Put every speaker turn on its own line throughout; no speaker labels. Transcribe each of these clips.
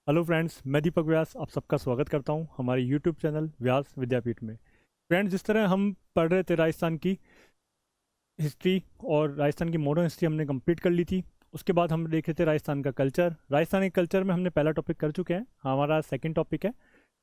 Hello friends, मैं दीपक व्यास आप सबका स्वागत करता हूं हमारे यूट्यूब चैनल व्यास विद्यापीठ में। फ्रेंड्स, जिस तरह हम पढ़ रहे थे राजस्थान की हिस्ट्री और राजस्थान की मॉडर्न हिस्ट्री हमने कंप्लीट कर ली थी। उसके बाद हम देख रहे थे राजस्थान का कल्चर। राजस्थान के कल्चर में हमने पहला टॉपिक कर चुके हैं, हमारा सेकंड टॉपिक है।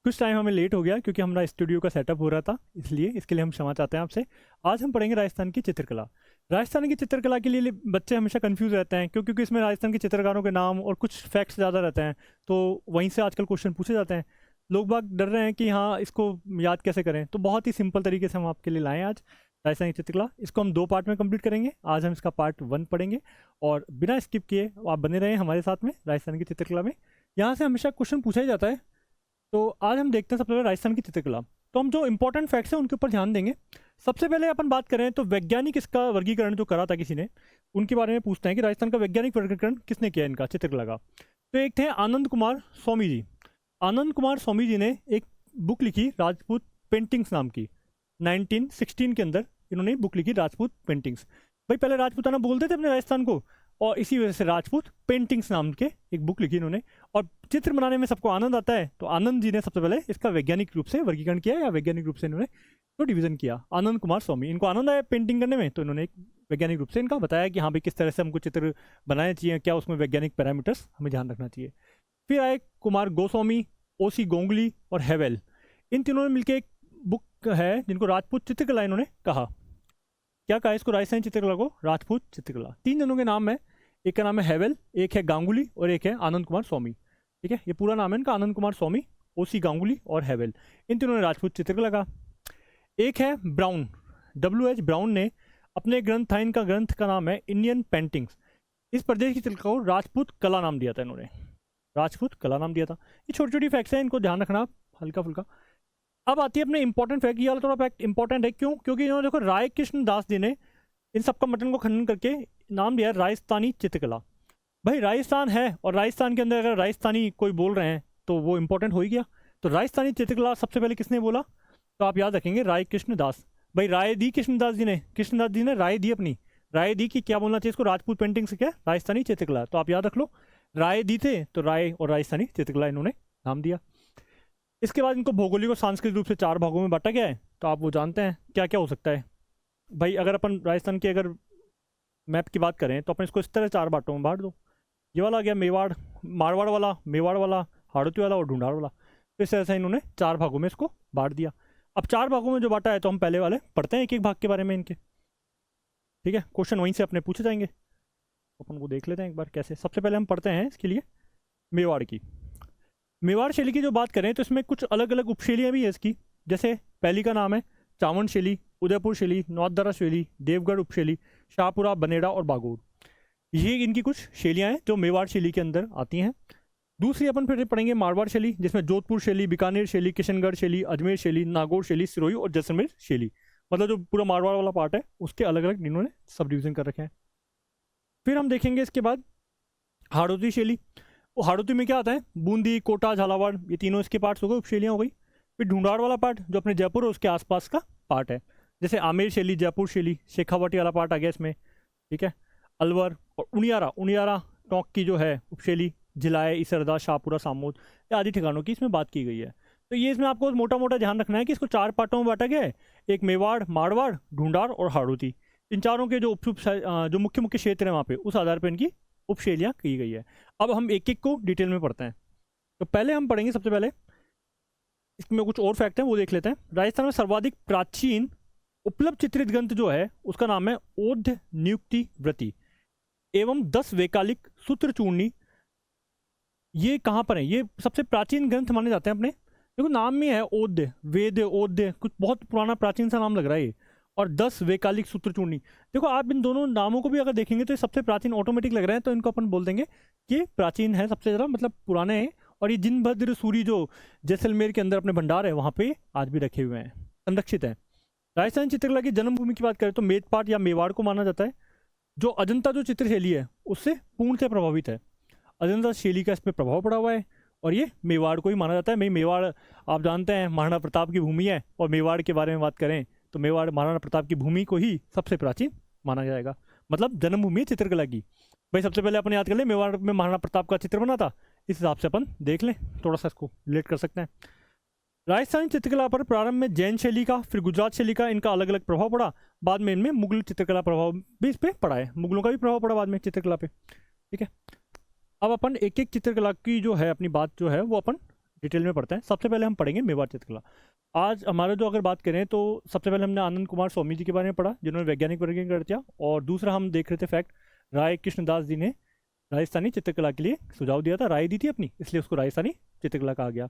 कुछ टाइम हमें लेट हो गया क्योंकि हमारा स्टूडियो का सेटअप हो रहा था, इसलिए इसके लिए हम क्षमा चाहते हैं आपसे। आज हम पढ़ेंगे राजस्थान की चित्रकला। राजस्थान की चित्रकला के लिए बच्चे हमेशा कंफ्यूज रहते हैं क्योंकि इसमें राजस्थान के चित्रकारों के नाम और कुछ फैक्ट्स ज़्यादा रहते हैं, तो वहीं से आजकल क्वेश्चन पूछे जाते हैं। लोग बाग डर रहे हैं कि हाँ, इसको याद कैसे करें, तो बहुत ही सिंपल तरीके से हम आपके लिए लाएं आज राजस्थान की चित्रकला। इसको हम दो पार्ट में कंप्लीट करेंगे। आज हम इसका पार्ट 1 पढ़ेंगे और बिना स्किप किए आप बने रहें हमारे साथ में राजस्थान की चित्रकला में। यहाँ से हमेशा क्वेश्चन पूछा ही जाता है, तो आज हम देखते हैं सबसे पहले राजस्थान की चित्रकला। तो हम जो इंपॉर्टेंट फैक्ट्स हैं उनके ऊपर ध्यान देंगे। सबसे पहले अपन बात करें तो वैज्ञानिक इसका वर्गीकरण जो करा था किसी ने, उनके बारे में पूछते हैं कि राजस्थान का वैज्ञानिक वर्गीकरण किसने किया इनका चित्रकला का। तो एक थे आनंद कुमार स्वामी जी। आनंद कुमार स्वामी जी ने एक बुक लिखी राजपूत पेंटिंग्स नाम की। 1916 के अंदर इन्होंने बुक लिखी राजपूत पेंटिंग्स। भाई पहले राजपूताना बोलते थे अपने राजस्थान को, और इसी वजह से राजपूत पेंटिंग्स नाम के एक बुक लिखी इन्होंने। और चित्र बनाने में सबको आनंद आता है, तो आनंद जी ने सबसे पहले इसका वैज्ञानिक रूप से वर्गीकरण किया या वैज्ञानिक रूप से इन्होंने तो डिवीजन किया। आनंद कुमार स्वामी, इनको आनंद आया पेंटिंग करने में, तो इन्होंने एक वैज्ञानिक रूप से इनका बताया कि हाँ भाई किस तरह से हमको चित्र बनाने चाहिए, क्या उसमें वैज्ञानिक पैरामीटर्स हमें ध्यान रखना चाहिए। फिर आए कुमार गोस्वामी, ओसी गोंगली और हेवेल। इन तीनों ने मिलकर एक बुक है जिनको राजपूत चित्रकला इन्होंने कहा। क्या कहा इसको, राजस्थानी चित्रकला को राजपूत चित्रकला। 3 जनों के नाम है, एक का नाम है हेवेल, एक है गांगुली और एक है आनंद कुमार स्वामी। ठीक है, ये पूरा नाम है इनका, आनंद कुमार स्वामी, ओसी गांगुली और हेवेल। इन तीनों ने राजपूत चित्रकला कहा। एक है ब्राउन, WH ब्राउन ने अपने ग्रंथ था, इनका ग्रंथ का नाम है इंडियन पेंटिंग्स। इस प्रदेश की चित्रकला को राजपूत कला नाम दिया था इन्होंने, राजपूत कला नाम दिया था। ये छोटी छोटी फैक्ट्स हैं, इनको ध्यान रखना हल्का फुल्का। अब आती है अपने इंपॉर्टेंट फैक्ट। ये वाला थोड़ा फैक्ट इंपॉर्टेंट है, क्यों? क्योंकि इन्होंने देखो राय कृष्ण दास जी ने इन सबका मटन को खनन करके नाम दिया राजस्थानी चित्रकला। भाई राजस्थान है और राजस्थान के अंदर अगर राजस्थानी कोई बोल रहे हैं तो वो इंपॉर्टेंट हो ही गया। तो राजस्थानी चित्रकला सबसे पहले किसने बोला, तो आप याद रखेंगे राय कृष्ण दास। भाई राय दी कृष्णदास जी ने, कृष्णदास जी ने राय दी, अपनी राय दी कि क्या बोलना चाहिए इसको, राजपूत पेंटिंग से क्या राजस्थानी चित्रकला। तो आप याद रख लो, राय दी थे तो राय और राजस्थानी चित्रकला इन्होंने नाम दिया। इसके बाद इनको भौगोलिक और सांस्कृतिक रूप से 4 भागों में बांटा गया है। तो आप वो जानते हैं क्या क्या हो सकता है। भाई अगर अपन राजस्थान के अगर मैप की बात करें तो अपन इसको इस तरह 4 बांटों में बांट दो। ये वाला आ गया मेवाड़, मारवाड़ वाला, मेवाड़ वाला, हाड़ौती वाला और ढूंढाड़ वाला। तो इस तरह से इन्होंने 4 भागों में इसको बांट दिया। अब 4 भागों में जो बांटा है तो हम पहले वाले पढ़ते हैं एक एक भाग के बारे में इनके। ठीक है, क्वेश्चन वहीं से अपने पूछे जाएंगे, अपन वो देख लेते हैं एक बार कैसे। सबसे पहले हम पढ़ते हैं इसके लिए मेवाड़ की। मेवाड़ शैली की जो बात करें तो इसमें कुछ अलग अलग उपशैलियाँ भी है इसकी। जैसे पहली का नाम है चावंड शैली, उदयपुर शैली, नौतदरा शैली, देवगढ़ उपशैली, शाहपुरा, बनेड़ा और बागोर। ये इनकी कुछ शैलियाँ हैं जो मेवाड़ शैली के अंदर आती हैं। दूसरी अपन फिर पढ़ेंगे मारवाड़ शैली, जिसमें जोधपुर शैली, बीकानेर शैली, किशनगढ़ शैली, अजमेर शैली, नागौर शैली, सिरोही और जैसलमेर शैली। मतलब जो पूरा मारवाड़ वाला पार्ट है उसके अलग अलग इन्होंने सब डिवीजन कर रखे हैं। फिर हम देखेंगे इसके बाद हाड़ौती शैली। वो हाड़ौती में क्या आता है, बूंदी, कोटा, झालावाड़, ये तीनों इसके पार्ट्स हो गए, उपशैलियाँ हो गई। फिर ढूंढाड़ वाला पार्ट जो अपने जयपुर और उसके आसपास का पार्ट है, जैसे आमेर शैली, जयपुर शैली, शेखावाटी वाला पार्ट आ गया इसमें। ठीक है, अलवर और उनियारा, उनियारा टोंक की जो है उपशैली, जिलाए, इसरदा, शाहपुरा, सामोद, ये आदि ठिकानों की इसमें बात की गई है। तो ये इसमें आपको मोटा मोटा ध्यान रखना है कि इसको 4 पार्टों में बांटा गया है। एक मेवाड़, मारवाड़, ढूंढाड़ और हाड़ौती। इन चारों के जो जो मुख्य मुख्य क्षेत्र हैं वहाँ पे, उस आधार पर इनकी उपशैलियाँ की गई है। अब हम एक एक को डिटेल में पढ़ते हैं। तो पहले हम पढ़ेंगे सबसे पहले, इसमें कुछ और फैक्ट हैं वो देख लेते हैं। राजस्थान में सर्वाधिक प्राचीन उपलब्ध चित्रित ग्रंथ जो है उसका नाम है ओद्य नियुक्ति व्रति एवं 10 वैकालिक सूत्र चूर्णी। ये कहाँ पर है, ये सबसे प्राचीन ग्रंथ माने जाते हैं अपने। देखो नाम में है ओद्य, वेद ओद्य, कुछ बहुत पुराना प्राचीन सा नाम लग रहा है ये। और 10 वैकालिक सूत्र चूर्णी, देखो आप इन दोनों नामों को भी अगर देखेंगे तो ये सबसे प्राचीन ऑटोमेटिक लग रहे हैं, तो इनको अपन बोल देंगे कि प्राचीन है सबसे ज़्यादा, मतलब पुराने हैं। और ये जिनभद्र सूरी जो जैसलमेर के अंदर अपने भंडार है वहाँ पे आज भी रखे हुए हैं, संरक्षित हैं। राजस्थान चित्रकला की जन्मभूमि की बात करें तो मेदपाट या मेवाड़ को माना जाता है, जो अजंता जो चित्र शैली है उससे पूर्ण से प्रभावित है। अजंता शैली का इस पर प्रभाव पड़ा हुआ है और ये मेवाड़ को ही माना जाता है। भाई मेवाड़ आप जानते हैं महाराणा प्रताप की भूमि है, और मेवाड़ के बारे में बात करें तो मेवाड़ महाराणा प्रताप की भूमि को ही सबसे प्राचीन माना जाएगा, मतलब जन्मभूमि है चित्रकला की। भाई सबसे पहले अपन याद कर ले, मेवाड़ में महाराणा प्रताप का चित्र बना था, इस हिसाब से अपन देख लें, थोड़ा सा इसको रिलेट कर सकते हैं। राजस्थानी चित्रकला पर प्रारंभ में जैन शैली का, फिर गुजरात शैली का, इनका अलग अलग प्रभाव पड़ा। बाद में इनमें मुगल चित्रकला प्रभाव भी इस पर पड़ा है, मुगलों का भी प्रभाव पड़ा बाद में चित्रकला पे। ठीक है, अब अपन एक एक चित्रकला की जो है अपनी बात जो है वो अपन डिटेल में पढ़ते हैं। सबसे पहले हम पढ़ेंगे मेवाड़ चित्रकला। आज हमारे जो अगर बात करें तो सबसे पहले हमने आनंद कुमार स्वामी जी के बारे में पढ़ा, जिन्होंने वैज्ञानिक वर्गीकरण कर दिया, और दूसरा हम देख रहे थे फैक्ट, राय कृष्णदास जी ने राजस्थानी चित्रकला के लिए सुझाव दिया था, राय दी थी अपनी, इसलिए उसको राजस्थानी चित्रकला कहा गया।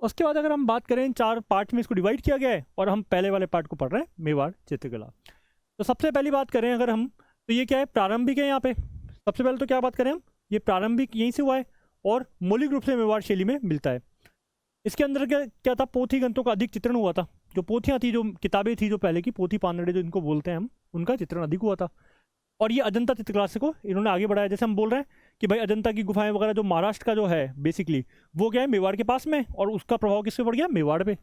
उसके बाद अगर हम बात करें, 4 पार्ट में इसको डिवाइड किया गया है और हम पहले वाले पार्ट को पढ़ रहे हैं, मेवाड़ चित्रकला। तो सबसे पहली बात करें अगर हम, तो ये क्या है, प्रारंभिक है। यहाँ पे सबसे पहले तो क्या बात करें हम, ये प्रारंभिक यहीं से हुआ है और मौलिक रूप से मेवाड़ शैली में मिलता है। इसके अंदर क्या क्या था, पोथी ग्रंथों का अधिक चित्रण हुआ था। जो पोथियाँ थी, जो किताबें थी, जो पहले की पोथी पानड़े जो इनको बोलते हैं हम, उनका चित्रण अधिक हुआ था। और ये अजंता चित्रकला से को इन्होंने आगे बढ़ाया। जैसे हम बोल रहे हैं कि भाई अजंता की गुफाएं वगैरह जो महाराष्ट्र का जो है बेसिकली, वो क्या है, मेवाड़ के पास में, और उसका प्रभाव किस पे पड़ गया, मेवाड़ पे।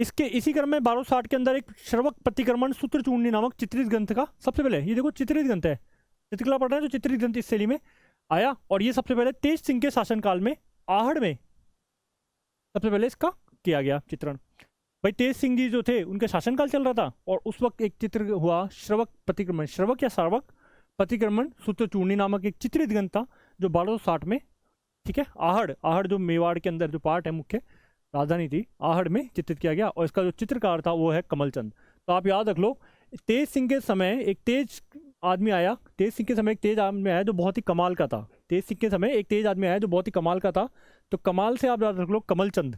इसके इसी क्रम में 1260 के अंदर एक श्रवक प्रतिक्रमण सूत्र चूर्णी नामक चित्रित ग्रंथ का, सबसे पहले ये देखो चित्रित ग्रंथ है, चित्रकला पढ़ रहे हैं तो चित्रित ग्रंथ इस शैली में आया। और ये सबसे पहले तेज सिंह के शासनकाल में आहड़ में सबसे पहले इसका किया गया चित्रण। भाई तेज सिंह जी जो थे उनके शासनकाल चल रहा था, और उस वक्त एक चित्र हुआ श्रवक प्रतिक्रमण, श्रवक या सार्वक प्रतिक्रमण सूत्र चूर्णी नामक एक चित्रित ग्रंथ था, जो 1260 में, ठीक है, आहड़, आहड़ जो मेवाड़ के अंदर जो पार्ट है, मुख्य राजधानी थी, आहड़ में चित्रित किया गया। और इसका जो चित्रकार था वो है कमलचंद। तो आप याद रख लो, तेज सिंह के समय एक तेज आदमी आया, तेज सिंह के समय एक तेज आदमी आया जो बहुत ही कमाल का था। तेज सिंह के समय एक तेज आदमी आया जो बहुत ही कमाल का था। तो कमाल से आप याद रख लो कमलचंद।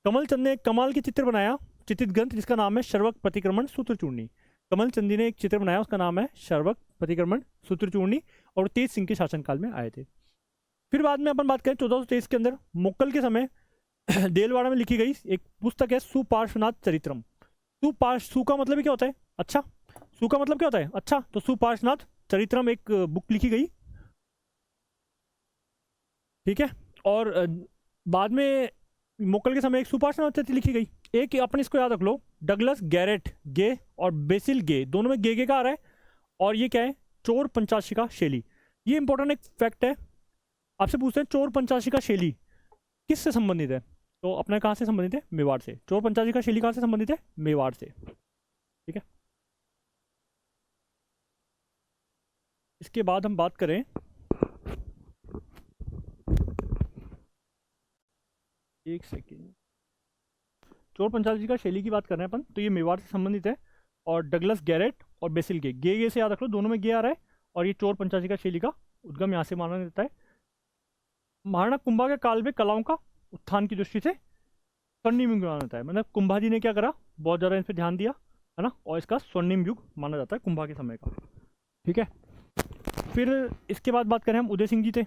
कमलचंद ने एक कमाल की चित्र बनाया, चित्रित ग्रंथ, जिसका नाम है श्रवक प्रतिक्रमण सूत्र चूर्णी। कमलचंद जी ने एक चित्र बनाया, उसका नाम है श्रवक प्रतिक्रमण सूत्र चूर्णी, और तेज सिंह के शासनकाल में आए थे। फिर बाद में अपन बात करें 1423 के अंदर मुक्कल के समय देलवाड़ा में लिखी गई एक पुस्तक है सुपार्श्वनाथ चरित्रम। सु का मतलब क्या होता है, अच्छा, सु का मतलब क्या होता है, अच्छा, तो सुपार्श्वनाथ चरित्रम एक बुक लिखी गई, ठीक है। और बाद में मुक्कल के समय एक सुपार्श्वनाथ चरित्र लिखी गई। एक अपन इसको याद रख लो, डगलस गैरेट गे और बेसिल गे, दोनों में गे का आ रहा है। और ये क्या है, चोर पंचाशिका शैली। ये इंपॉर्टेंट एक फैक्ट है, आपसे पूछते हैं चोर पंचाशिका शैली किससे संबंधित है, तो अपने कहाँ से संबंधित है, मेवाड़ से। चोर पंचाशिका शैली कहाँ से संबंधित है, मेवाड़ से, ठीक है। इसके बाद हम बात करें, एक सेकेंड, चोर पंचाशिका शैली की बात कर रहे हैं अपन, तो ये मेवाड़ से संबंधित है। और डगलस गैरेट और बेसिल गे, गे से याद रख लो, दोनों में गे आ रहा है। और ये चोर पंचाशिका शैली का उद्गम यहाँ से माना जाता है। महाराणा कुंभा के काल में कलाओं का उत्थान की दृष्टि से स्वर्णिम युग माना जाता है। मतलब कुंभा जी ने क्या करा, बहुत ज़्यादा इस पर ध्यान दिया, है ना, और इसका स्वर्णिम युग माना जाता है कुंभा के समय का, ठीक है। फिर इसके बाद बात करें हम, उदय सिंह जी थे।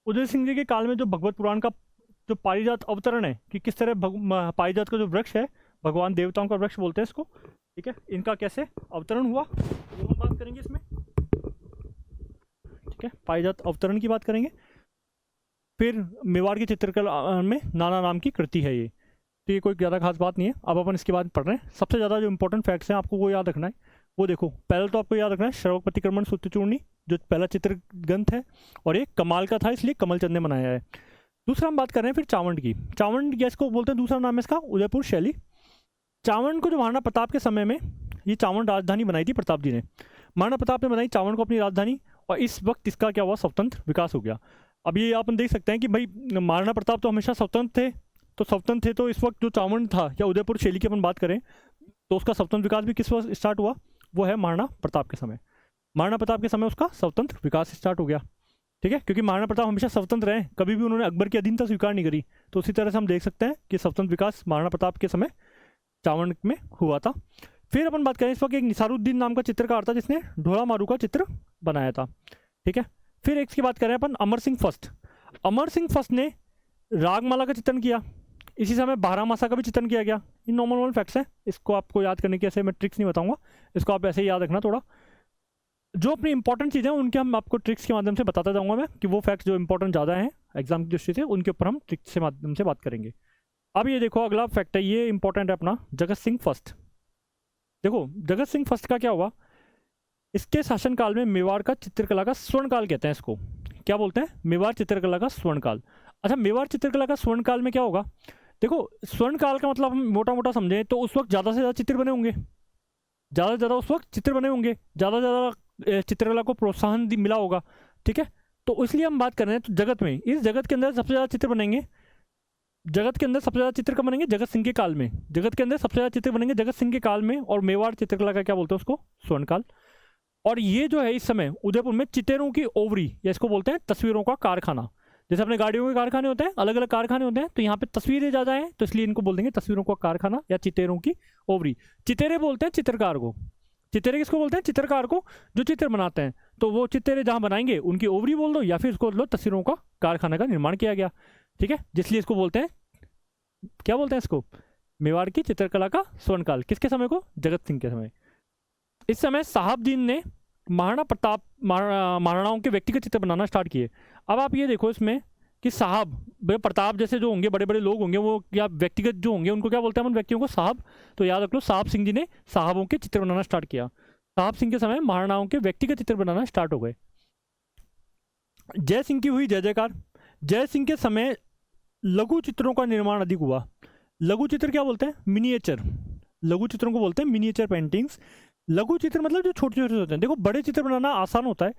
उदय सिंह जी के काल में जो भगवत पुराण का जो पारिजात अवतरण है, कि किस तरह पारिजात का जो वृक्ष है, भगवान देवताओं का वृक्ष बोलते हैं इसको, ठीक है, इनका कैसे अवतरण हुआ वो हम बात करेंगे इसमें, ठीक है, पारिजात अवतरण की बात करेंगे। फिर मेवाड़ की चित्रकला में नाना नाम की कृति है ये, तो ये कोई ज़्यादा खास बात नहीं है। अब अपन इसके बाद पढ़ रहे हैं, सबसे ज़्यादा जो इंपॉर्टेंट फैक्ट्स हैं आपको वो याद रखना है। वो देखो, पहले तो आपको याद रखना है श्रवक प्रतिक्रमण सूत्र चूर्णी, जो पहला चित्र ग्रंथ है, और ये कमाल का था, इसलिए कमलचंद ने बनाया है। दूसरा हम बात कर रहे हैं फिर चावंड की। चावंड गैस को बोलते हैं, दूसरा नाम है इसका उदयपुर शैली। चावंड को जो महाराणा प्रताप के समय में ये चावंड राजधानी बनाई थी प्रताप जी ने, महाराणा प्रताप ने बनाई चावंड को अपनी राजधानी, और इस वक्त इसका क्या हुआ, स्वतंत्र विकास हो गया। अब ये अपन देख सकते हैं कि भाई महाराणा प्रताप तो हमेशा स्वतंत्र थे, तो स्वतंत्र थे, तो इस वक्त जो चावंड था या उदयपुर शैली की अपन बात करें तो उसका स्वतंत्र विकास भी किस वक्त स्टार्ट हुआ, वो है महाराणा प्रताप के समय। महाराणा प्रताप के समय उसका स्वतंत्र विकास स्टार्ट हो गया, ठीक है, क्योंकि महाराणा प्रताप हमेशा स्वतंत्र रहे, कभी भी उन्होंने अकबर की अधीनता स्वीकार नहीं करी। तो उसी तरह से हम देख सकते हैं कि स्वतंत्र विकास महाराणा प्रताप के समय चावंड में हुआ था। फिर अपन बात करें, इस वक्त एक निसारुद्दीन नाम का चित्रकार था जिसने ढोला मारू का चित्र बनाया था, ठीक है। फिर एक की बात करें अपन, अमर सिंह फर्स्ट। अमर सिंह फर्स्ट ने रागमाला का चित्रण किया, इसी समय 12 मासा का भी चित्रण किया गया। ये नॉर्मल फैक्ट्स हैं, इसको आपको याद करने की ऐसे मैं ट्रिक्स नहीं बताऊंगा, इसको आप ऐसे ही याद रखना। थोड़ा जो अपनी इंपॉर्टेंट चीज़ें हैं उनके हम आपको ट्रिक्स के माध्यम से बताता जाऊंगा मैं, कि वो फैक्ट्स जो इंपॉर्टेंट ज़्यादा हैं एग्जाम की दृष्टि से, उनके ऊपर हम ट्रिक्स के माध्यम से बात करेंगे। अब ये देखो, अगला फैक्ट है, ये इंपॉर्टेंट है अपना, जगत सिंह फर्स्ट। देखो जगत सिंह फर्स्ट का क्या हुआ, इसके शासनकाल में मेवाड़ का चित्रकला का स्वर्ण काल कहते हैं इसको। क्या बोलते हैं, मेवाड़ चित्रकला का स्वर्णकाल। अच्छा, मेवाड़ चित्रकला का स्वर्णकाल में क्या होगा, देखो स्वर्णकाल का मतलब हम मोटा मोटा समझें तो उस वक्त ज़्यादा से ज़्यादा चित्र बने होंगे, ज़्यादा से ज़्यादा उस वक्त चित्र बने होंगे, ज़्यादा से ज़्यादा चित्रकला को प्रोत्साहन मिला होगा, ठीक है। तो इसलिए हम बात कर रहे हैं, तो जगत में, इस जगत के अंदर सबसे ज़्यादा चित्र बनेंगे, जगत के अंदर सबसे ज़्यादा चित्र कब बनेंगे, जगत सिंह के काल में, जगत के अंदर सबसे ज़्यादा चित्र बनेंगे जगत सिंह के काल में। और मेवाड़ चित्रकला का क्या बोलते हैं उसको, स्वर्णकाल। और ये जो है इस समय उदयपुर में चितेरों की ओवरी, या इसको बोलते हैं तस्वीरों का कारखाना। जैसे अपने गाड़ियों के कारखाने होते हैं, अलग अलग कारखाने होते हैं, तो यहाँ पे तस्वीरें ज़्यादा हैं, तो इसलिए इनको बोल देंगे तस्वीरों का कारखाना या चितेरों की ओवरी। चितेरे बोलते हैं चित्रकार को, चितेरे किसको बोलते हैं, चित्रकार को, जो चित्र बनाते हैं। तो वो चितेरे जहाँ बनाएंगे उनकी ओवरी बोल दो, या फिर उसको बोल दो तस्वीरों का कारखाना का निर्माण किया गया, ठीक है। जिसलिए इसको बोलते हैं, क्या बोलते हैं इसको, मेवाड़ की चित्रकला का स्वर्णकाल। किसके समय को, जगत सिंह के समय। इस समय साहबदीन ने महाराणा प्रताप, महाराणाओं के व्यक्तिगत चित्र बनाना स्टार्ट किए। अब आप ये देखो इसमें कि साहब, प्रताप जैसे जो होंगे, बड़े बड़े लोग होंगे, वो या व्यक्तिगत जो होंगे उनको क्या बोलते हैं, उन व्यक्तियों को साहब। तो याद रख लो, साहब सिंह जी ने साहबों के चित्र बनाना स्टार्ट किया। साहब सिंह के समय महाराणाओं के व्यक्तिगत चित्र बनाना स्टार्ट हो गए। जय सिंह की हुई जय जयकार। जय सिंह के समय लघु चित्रों का निर्माण अधिक हुआ। लघु चित्र क्या बोलते हैं, मिनिएचर। लघु चित्रों को बोलते हैं मिनिएचर पेंटिंग्स। लघु चित्र मतलब जो छोटे छोटे होते हैं। देखो बड़े चित्र बनाना आसान होता है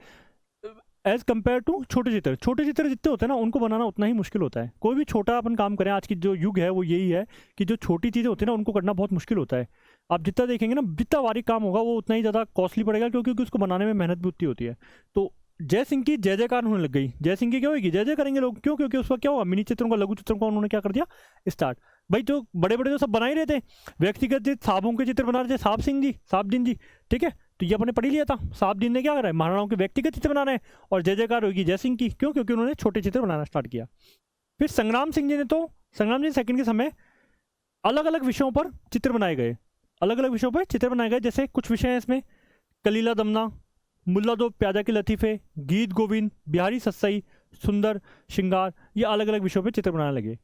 एज कम्पेयर टू छोटे चित्र। छोटे चित्र जितने होते हैं ना, उनको बनाना उतना ही मुश्किल होता है। कोई भी छोटा अपन काम करें, आज की जो युग है वो यही है कि जो छोटी चीज़ें होती है ना, उनको करना बहुत मुश्किल होता है। आप जितना देखेंगे ना, जितना बारीक काम होगा वो उतना ही ज़्यादा कॉस्टली पड़ेगा, क्योंकि उसको बनाने में मेहनत भी उतनी होती है। तो जय सिंह की जय जयकार होने लग गई। जय सिंह की क्या होगी, जय जय करेंगे लोग। क्यों, क्योंकि उसका क्या होगा, मिनी चित्रों का, लघु चित्रों का उन्होंने क्या कर दिया, स्टार्ट। भाई जो बड़े बड़े जो सब बना ही रहे थे, व्यक्तिगत साहबों के चित्र बना रहे थे, साहब सिंह जी, साहबदीन जी, ठीक है। तो ये अपने पढ़ ही लिया था, साहबदीन ने क्या करा है, महाराणाओं के व्यक्तिगत चित्र बना रहे हैं। और जय जयकार होगी जय सिंह की, क्यों, क्योंकि उन्होंने छोटे चित्र बनाना स्टार्ट किया। फिर संग्राम सिंह जी ने, तो संग्राम जी सेकंड के समय अलग अलग विषयों पर चित्र बनाए गए, अलग अलग विषयों पर चित्र बनाए गए। जैसे कुछ विषय हैं इसमें, कलीला दमना, मुल्ला दो प्याजा के लतीफ़े, गीत गोविंद, बिहारी सत्सई, सुंदर श्रृंगार, ये अलग अलग विषयों पर चित्र बनाने लगे।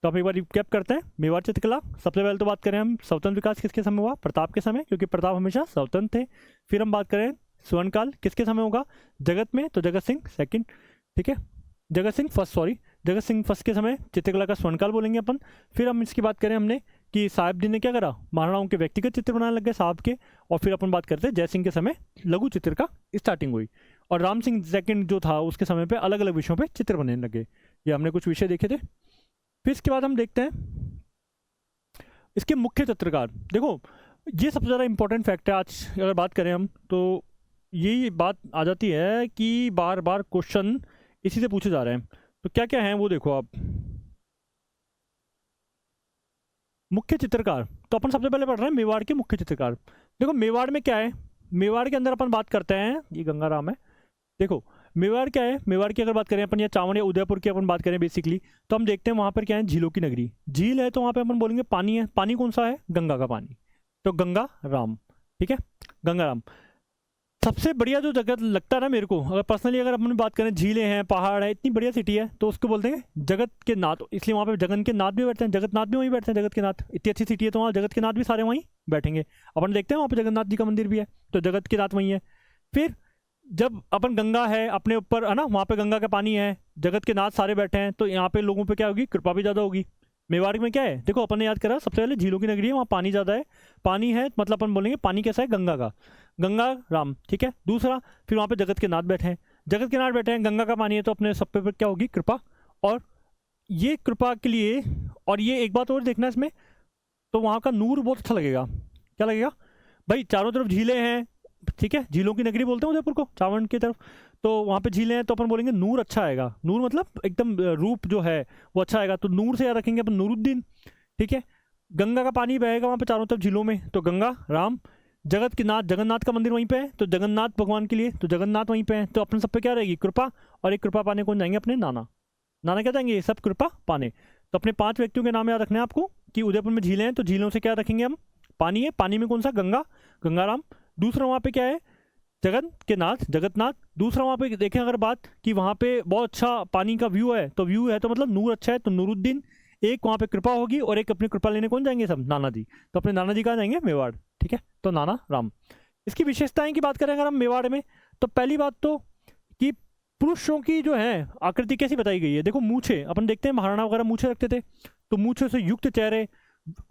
तो आप एक बार रिकैप करते हैं। मेवाड़ चित्रकला, सबसे पहले तो बात करें हम, स्वतंत्र विकास किसके समय हुआ, प्रताप के समय, क्योंकि प्रताप हमेशा स्वतंत्र थे। फिर हम बात करें स्वर्णकाल किसके समय होगा, जगत में, तो जगत सिंह सेकंड, ठीक है, Jagat Singh first, sorry, Jagat Singh first के समय चित्रकला का स्वर्णकाल बोलेंगे अपन। फिर हम इसकी बात करें हमने कि साहिबदीन ने क्या करा, महाराणाओं के व्यक्तिगत चित्र बनाने लग गए साहब के। और फिर अपन बात करते हैं जय सिंह के समय लघु चित्र का स्टार्टिंग हुई। और राम सिंह सेकंड जो था, उसके समय पे अलग अलग विषयों पे चित्र बनने लगे। ये हमने कुछ विषय देखे थे। फिर इसके बाद हम देखते हैं इसके मुख्य चित्रकार। देखो ये सबसे ज़्यादा इंपॉर्टेंट फैक्ट है आज अगर बात करें हम, तो यही बात आ जाती है कि बार बार क्वेश्चन इसी से पूछे जा रहे हैं। तो क्या क्या हैं वो देखो आप। मुख्य चित्रकार, तो अपन सबसे पहले पढ़ रहे हैं मेवाड़ के मुख्य चित्रकार। देखो मेवाड़ में क्या है, मेवाड़ के अंदर अपन बात करते हैं, ये गंगाराम है। देखो मेवाड़ क्या है, मेवाड़ की अगर बात करें अपन, या चावड़ या उदयपुर की अपन बात करें बेसिकली, तो हम देखते हैं वहाँ पर क्या है, झीलों की नगरी। झील है तो वहाँ पे अपन बोलेंगे पानी है। पानी कौन सा है, गंगा का पानी, तो गंगा राम, ठीक है, गंगा राम। सबसे बढ़िया जो जगह लगता है ना मेरे को, अगर पर्सनली अगर अपन बात करें, झीलें हैं, पहाड़ है, इतनी बढ़िया सिटी है, तो उसको बोलते हैं जगत के नाथ। इसलिए वहाँ पे जगन के नाथ भी बैठते हैं, जगन्नाथ भी वहीं बैठते हैं। जगत के नाथ, इतनी अच्छी सिटी है तो वहाँ जगत के नाथ भी सारे वहीं बैठेंगे। अपन देखते हैं वहाँ पे जगन्नाथ जी का मंदिर भी है, तो जगत के नाथ वहीं है। फिर जब अपन गंगा है अपने ऊपर है ना, वहाँ पे गंगा का पानी है, जगत के नाथ सारे बैठे हैं, तो यहाँ पे लोगों पे क्या होगी, कृपा भी ज़्यादा होगी। मेवाड़ में क्या है, देखो अपन ने याद करा, सबसे पहले झीलों की नगरी है, वहाँ पानी ज़्यादा है। पानी है मतलब अपन बोलेंगे पानी कैसा है, गंगा का, गंगा राम, ठीक है। दूसरा, फिर वहाँ पे जगत के नाथ बैठे हैं, जगत के नाथ बैठे हैं, गंगा का पानी है, तो अपने सब पे क्या होगी, कृपा। और ये कृपा के लिए, और ये एक बात और देखना इसमें, तो वहाँ का नूर बहुत अच्छा लगेगा। क्या लगेगा भाई, चारों तरफ झीलें हैं, ठीक है, झीलों की नगरी बोलते हैं उदयपुर को, चावड़ की तरफ, तो वहाँ पे झीलें हैं, तो अपन बोलेंगे नूर अच्छा आएगा। नूर मतलब एकदम रूप जो है वो अच्छा आएगा, तो नूर से याद रखेंगे अपन नूरुद्दीन, ठीक है। गंगा का पानी बहेगा वहाँ पे चारों तरफ झीलों में, तो गंगा राम। जगत के नाथ, जगन्नाथ का मंदिर वहीं पे है, तो जगन्नाथ भगवान के लिए, तो जगन्नाथ वहीं पे है, तो अपन सब पे क्या रहेगी, कृपा। और एक कृपा पाने कौन जाएंगे, अपने नाना। नाना क्या जाएंगे, सब कृपा पाने। तो अपने 5 व्यक्तियों के नाम याद रखने हैं आपको, कि उदयपुर में झीलें हैं, तो झीलों से क्या रखेंगे हम, पानी है, पानी में कौन सा, गंगा, गंगाराम। दूसरा वहाँ पे क्या है, जगन के नाथ, जगतनाथ। दूसरा वहाँ पे देखें अगर बात कि वहाँ पे बहुत अच्छा पानी का व्यू है, तो व्यू है तो मतलब नूर अच्छा है, तो नूरुद्दीन। एक वहाँ पे कृपा होगी, और एक अपनी कृपा लेने कौन जाएंगे, सब नाना जी। तो अपने नाना जी कहाँ जाएंगे, मेवाड़, ठीक है, तो नाना राम। इसकी विशेषताएं की बात करें अगर हम मेवाड़ में, तो पहली बात तो कि पुरुषों की जो है आकृति कैसी बताई गई है, देखो मूछे, अपन देखते हैं महाराणा वगैरह मूछे रखते थे, तो मूछे से युक्त चेहरे,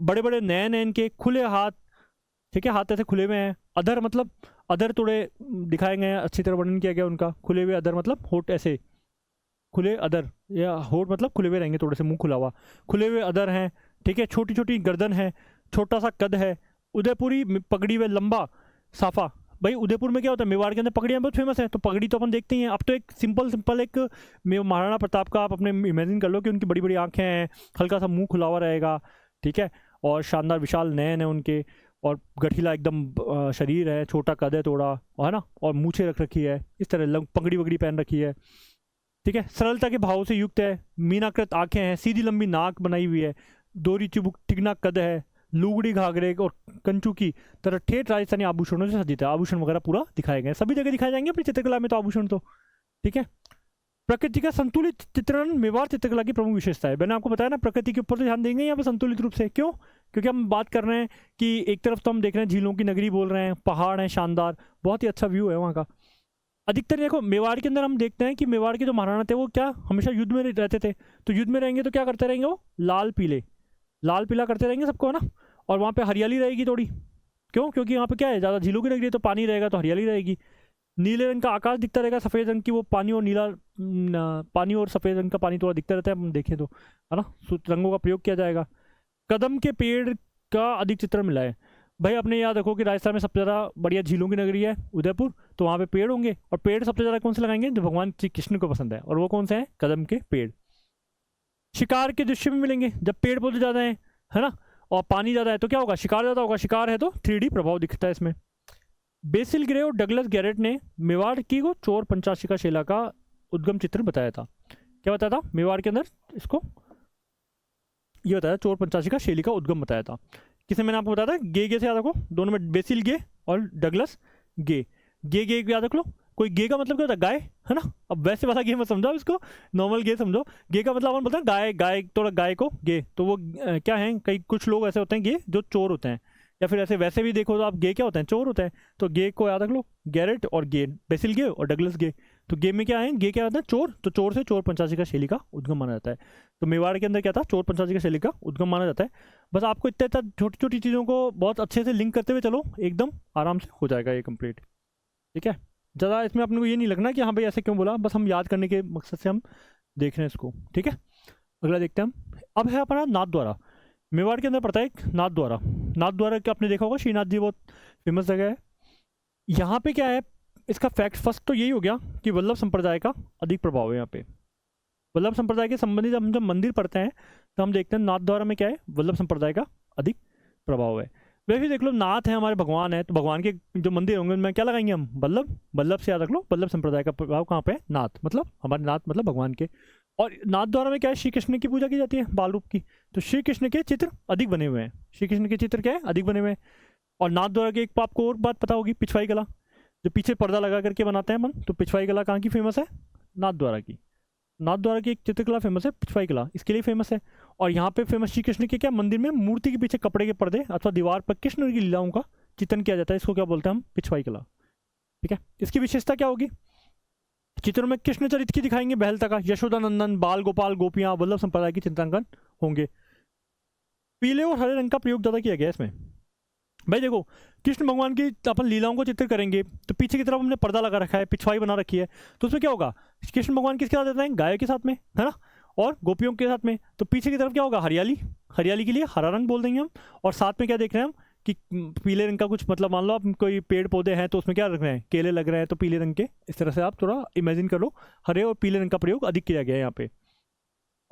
बड़े बड़े नयन इनके, खुले हाथ, ठीक है, हाथ ऐसे खुले हुए हैं, अधर मतलब अधर थोड़े दिखाए गए हैं, अच्छी तरह वर्णन किया गया उनका, खुले हुए अधर मतलब होठ ऐसे खुले अधर, या होठ मतलब खुले हुए रहेंगे थोड़े से, मुंह खुला हुआ, खुले हुए अधर हैं, ठीक है, छोटी छोटी गर्दन है, छोटा सा कद है, उदयपुरी पगड़ी व लंबा साफा। भाई उदयपुर में क्या होता है, मेवाड़ के अंदर पगड़ियाँ बहुत फेमस है, तो पगड़ी तो अपन देखते ही हैं। अब तो एक सिंपल सिंपल एक महाराणा प्रताप का आप अपने इमेजिन कर लो कि उनकी बड़ी बड़ी आंखें हैं, हल्का सा मुंह खुला हुआ रहेगा, ठीक है, और शानदार विशाल नयन है उनके, और गठीला एकदम शरीर है, छोटा कद है थोड़ा, है ना, और मूछें रख रखी है, इस तरह पगड़ी वगड़ी पहन रखी है, ठीक है, सरलता के भाव से युक्त है, मीनाकृत आंखें हैं, सीधी लंबी नाक बनाई हुई है, दोहरी चिबुक तिगना कद है, लुगड़ी घाघरे और कंचू की तरह ठेठ राजस्थानी आभूषणों से सज्जित है। आभूषण वगैरह पूरा दिखाए गए, सभी जगह दिखाए जाएंगे अपनी चित्रकला में तो आभूषण तो, ठीक है। प्रकृति का संतुलित चित्रण मेवाड़ चित्रकला की प्रमुख विशेषता है। मैंने आपको बताया ना, प्रकृति के ऊपर तो ध्यान देंगे यहाँ पे संतुलित रूप से, क्यों, क्योंकि हम बात कर रहे हैं कि एक तरफ तो हम देख रहे हैं झीलों की नगरी बोल रहे हैं, पहाड़ है शानदार, बहुत ही अच्छा व्यू है वहाँ का। अधिकतर देखो मेवाड़ के अंदर हम देखते हैं कि मेवाड़ के जो महाराणा थे वो क्या हमेशा युद्ध में रहते थे, तो युद्ध में रहेंगे तो क्या करते रहेंगे, वो लाल पीला करते रहेंगे सबको, है ना, और वहाँ पे हरियाली रहेगी थोड़ी, क्यों, क्योंकि यहाँ पे क्या है, ज़्यादा झीलों की नगरी है तो पानी रहेगा तो हरियाली रहेगी। नीले रंग का आकाश दिखता रहेगा, सफ़ेद रंग की वो पानी और नीला पानी और सफ़ेद रंग का पानी थोड़ा दिखता रहता है, हम देखें तो, है ना, रंगों का प्रयोग किया जाएगा। कदम के पेड़ का अधिक चित्रण मिला है। भाई अपने याद रखो कि राजस्थान में सबसे ज़्यादा बढ़िया झीलों की नगरी है उदयपुर, तो वहाँ पे पेड़ होंगे, और पेड़ सबसे ज़्यादा कौन से लगाएंगे, जो भगवान श्री कृष्ण को पसंद है, और वो कौन से हैं, कदम के पेड़। शिकार के दृश्य भी मिलेंगे, जब पेड़ पौधे ज़्यादा हैं, है ना, और पानी ज़्यादा है तो क्या होगा, शिकार ज़्यादा होगा, शिकार है तो 3D प्रभाव दिखता है इसमें। बेसिल ग्रे और डगलस गैरेट ने मेवाड़ की को चोर पंचाशिका शिला का उद्गम चित्र बताया था। क्या बताया था मेवाड़ के अंदर, इसको ये बताया, चोर पंचाशिका शैली का उद्गम बताया था। किसे मैंने आपको बताया था, गे से याद रखो, दोनों में बेसिल गे और डगलस गे, गे याद रख लो। कोई गे का मतलब क्या होता है, गाय, है ना, अब वैसे वाला गे मत समझो, इसको नॉर्मल गे समझो। गे का मतलब अपन बोलते हैं गाय, थोड़ा गाय को गे, तो वो क्या है, कई कुछ लोग ऐसे होते हैं गे जो चोर होते हैं, या फिर ऐसे वैसे भी देखो तो आप गे क्या होते हैं, चोर होते हैं, तो गे को याद रख लो, गैरेट और गे, बेसिल गे और डगलस गे। तो गे में क्या है, गे क्या होता है, चोर, तो चोर से चोर पंचाशी का शैली का उद्गम माना जाता है। तो मेवाड़ के अंदर क्या था, चोर पंचाशी का शैली का उद्गम माना जाता है। बस आपको इतना इतना छोटी छोटी चीज़ों को बहुत अच्छे से लिंक करते हुए चलो, एकदम आराम से हो जाएगा ये कंप्लीट, ठीक है। ज़्यादा इसमें अपने को ये नहीं लगना कि हाँ भाई ऐसे क्यों बोला, बस हम याद करने के मकसद से हम देख रहे हैं इसको, ठीक है। अगला देखते हैं हम, अब है अपना नाथ द्वारा। मेवाड़ के अंदर पड़ता है एक नाथ द्वारा के आपने देखा होगा, श्रीनाथ जी बहुत फेमस जगह है। यहाँ पे क्या है इसका फैक्ट, फर्स्ट तो यही हो गया कि वल्लभ संप्रदाय का अधिक प्रभाव है यहाँ पे। वल्लभ संप्रदाय के संबंधित हम जब मंदिर पढ़ते हैं तो हम देखते हैं नाथ द्वारा में क्या है, वल्लभ संप्रदाय का अधिक प्रभाव है। वैसे देख लो, नाथ है हमारे, भगवान है, तो भगवान के जो मंदिर होंगे उनमें क्या लगाएंगे हम, वल्लभ से याद रख लो, वल्लभ संप्रदाय का प्रभाव कहाँ पे है, नाथ मतलब हमारे नाथ मतलब भगवान के। और नाथ द्वारा में क्या है, श्री कृष्ण की पूजा की जाती है बाल रूप की, तो श्री कृष्ण के चित्र अधिक बने हुए हैं, श्री कृष्ण के चित्र क्या है, अधिक बने हुए हैं। और नाथ द्वारा की एक आपको और बात पता होगी, पिछवाई कला, जो पीछे पर्दा लगा करके बनाते हैं मन, तो पिछवाई कला कहाँ की फेमस है, नाथ द्वारा की। नाथ द्वारा की एक चित्रकला फेमस है, पिछवाई कला इसके लिए फेमस है। और यहाँ पे फेमस श्री कृष्ण के क्या, मंदिर में मूर्ति के पीछे कपड़े के पर्दे अथवा दीवार पर कृष्ण की लीलाओं का चित्रण किया जाता है, इसको क्या बोलते हैं हम, पिछवाई कला, ठीक है। इसकी विशेषता क्या होगी, चित्रों में कृष्ण चरित्र की दिखाएंगे, बहलता का, यशोदानंदन, बाल गोपाल गोपियां, वल्लभ संप्रदाय की चित्रांकन होंगे। पीले और हरे रंग का प्रयोग ज़्यादा किया गया इसमें। भाई देखो, कृष्ण भगवान की अपन लीलाओं को चित्र करेंगे तो पीछे की तरफ हमने पर्दा लगा रखा है, पिछवाई बना रखी है, तो उसमें क्या होगा, कृष्ण भगवान किसके साथ रहते हैं, गाय के साथ में, है ना, और गोपियों के साथ में, तो पीछे की तरफ क्या होगा, हरियाली के लिए हरा रंग बोल देंगे हम। और साथ में क्या देख रहे हैं हम कि पीले रंग का कुछ मतलब, मान लो आप कोई पेड़ पौधे हैं तो उसमें क्या रख रहे हैं, केले लग रहे हैं तो पीले रंग के, इस तरह से आप थोड़ा इमेजिन कर लो, हरे और पीले रंग का प्रयोग अधिक किया गया है यहाँ पे।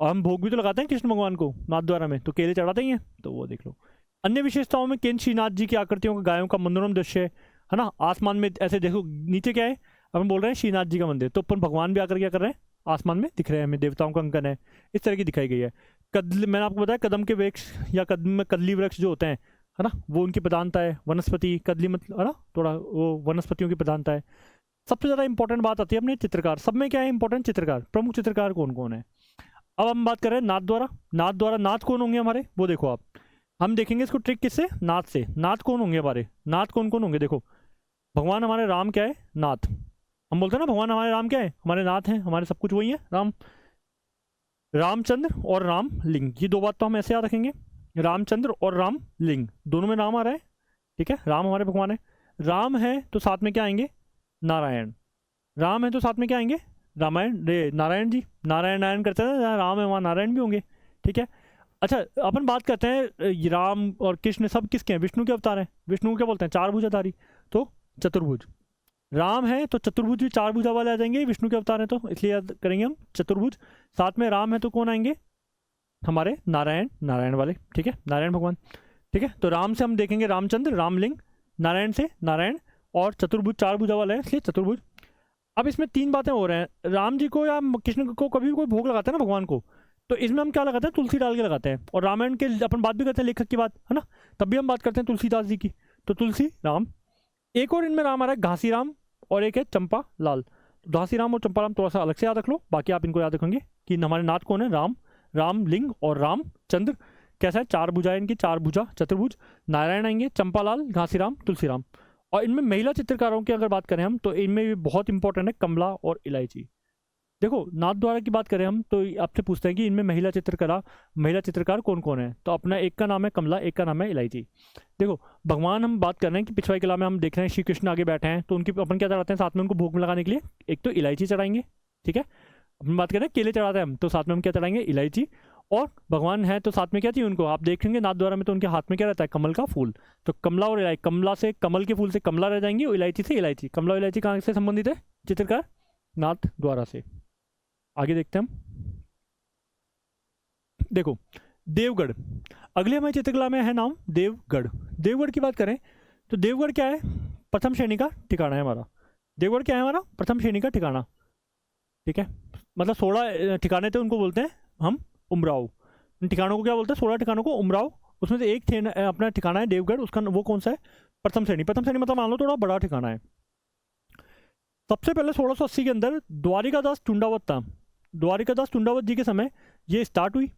और हम भोग भी तो लगाते हैं कृष्ण भगवान को नाथ द्वारा में, तो केले चढ़ाते ही हैं, तो वो देख लो। अन्य विशेषताओं में केन श्रीनाथ जी की आकृतियों का, गायों का मनोरम दृश्य है ना, आसमान में ऐसे देखो, नीचे क्या है, अपन बोल रहे हैं श्रीनाथ जी का मंदिर, तो अपन भगवान भी आकर क्या कर रहे हैं, आसमान में दिख रहे हैं हमें, देवताओं का अंकन है, इस तरह की दिखाई गई है। मैंने आपको बताया कदम के वृक्ष या कदम में कदली वृक्ष जो होते हैं, है ना, वो उनकी प्रधानता है। वनस्पति कदली मतलब, है ना, थोड़ा वो वनस्पतियों की प्रधानता है। सबसे ज़्यादा इंपॉर्टेंट बात आती है अपने चित्रकार, सब में क्या है इंपॉर्टेंट, चित्रकार, प्रमुख चित्रकार कौन कौन है। अब हम बात कर रहे हैं नाथ द्वारा, नाथ कौन होंगे हमारे, वो देखो आप, हम देखेंगे इसको ट्रिक किससे, नाथ से। नाथ कौन होंगे हमारे, नाथ कौन कौन होंगे, देखो भगवान हमारे राम क्या है, नाथ, हम बोलते हैं ना भगवान हमारे राम क्या है, हमारे नाथ हैं, हमारे सब कुछ वही है राम। रामचंद्र और राम लिंग, ये दो बात तो हम ऐसे याद रखेंगे। रामचंद्र और राम लिंग, दोनों में राम आ रहा है, ठीक है, राम हमारे भगवान है। राम है तो साथ में क्या आएंगे, नारायण। राम है तो साथ में क्या आएंगे, रामायण, रे नारायण जी, नारायण नारायण करते हैं, जहाँ राम है वहाँ नारायण भी होंगे, ठीक है। अच्छा, अपन बात करते हैं ये राम और कृष्ण सब किसके हैं, विष्णु के अवतार हैं। विष्णु को क्या बोलते हैं, चार भुजाधारी, तो चतुर्भुज। राम है तो चतुर्भुज भी चार भुजा वाले आ जाएंगे, विष्णु के अवतार हैं तो इसलिए याद करेंगे हम चतुर्भुज। साथ में राम है तो कौन आएंगे, हमारे नारायण, नारायण वाले, ठीक है, नारायण भगवान, ठीक है। तो राम से हम देखेंगे रामचंद्र, रामलिंग, नारायण से नारायण, और चतुर्भुज चार भुजा वाला है इसलिए चतुर्भुज। अब इसमें तीन बातें हो रहे हैं, राम जी को या कृष्ण को कभी भी कोई भोग लगाते हैं ना भगवान को, तो इसमें हम क्या लगाते हैं, तुलसी डाल के लगाते हैं। और रामायण के अपन बात भी करते हैं लेखक की बात, है ना, तब भी हम बात करते हैं तुलसीदास जी की, तो तुलसी राम। एक और इनमें राम आ रहा है, घासी राम, और एक है चंपा लाल। तो घासी राम और चंपा राम थोड़ा सा अलग से याद रख लो, बाकी आप इनको याद रखेंगे कि हमारे नाथ कौन है, राम, राम लिंग और रामचंद्र कैसा है, चार भुजाएं इनकी, चार भुजा चतुर्भुज। नारायण आएंगे, चंपालाल, घासीराम, तुलसीराम। और इनमें महिला चित्रकारों की अगर बात करें हम, तो इनमें भी बहुत इंपॉर्टेंट है कमला और इलायची। देखो नाथ द्वारा की बात करें हम, तो आपसे पूछते हैं कि इनमें महिला चित्रकार कौन कौन है, तो अपना एक का नाम है कमला, एक का नाम है इलायची। देखो भगवान हम बात कर रहे हैं कि पिछवाई किला में हम देख रहे हैं श्री कृष्ण आगे बैठे हैं, तो उनकी अपन क्या चढ़ाते हैं साथ में उनको भोग में लगाने के लिए, एक तो इलायची चढ़ाएंगे, ठीक है। अपन बात करें केले चढ़ाते हैं हम, तो साथ में हम क्या चढ़ाएंगे, इलायची। और भगवान है तो साथ में क्या चाहिए उनको, आप देखेंगे नाथ द्वारा में तो उनके हाथ में क्या रहता है, कमल का फूल। तो कमला और इलायची, कमला से कमल के फूल से कमला रह जाएंगी, और इलायची से इलायची। कमला और इलायची कहाँ से संबंधित है, चित्रकार नाथ द्वारा से। आगे देखते हैं हम, देखो देवगढ़, अगले हमारी चित्रकला में है नाम देवगढ़। देवगढ़ की बात करें तो देवगढ़ क्या है, प्रथम श्रेणी का ठिकाना है हमारा। देवगढ़ क्या है हमारा, प्रथम श्रेणी का ठिकाना, ठीक है। मतलब 16 ठिकाने थे, उनको बोलते हैं हम उमराव। उन ठिकानों को क्या बोलते हैं, 16 ठिकानों को उमराव। उसमें से एक अपना ठिकाना है देवगढ़, उसका वो कौन सा है, प्रथम श्रेणी। प्रथम श्रेणी मतलब मान लो थोड़ा बड़ा ठिकाना है। सबसे पहले 1680 के अंदर द्वारिकादास टुंडावत था, द्वारिकादास टुंडावत जी के समय ये स्टार्ट हुई,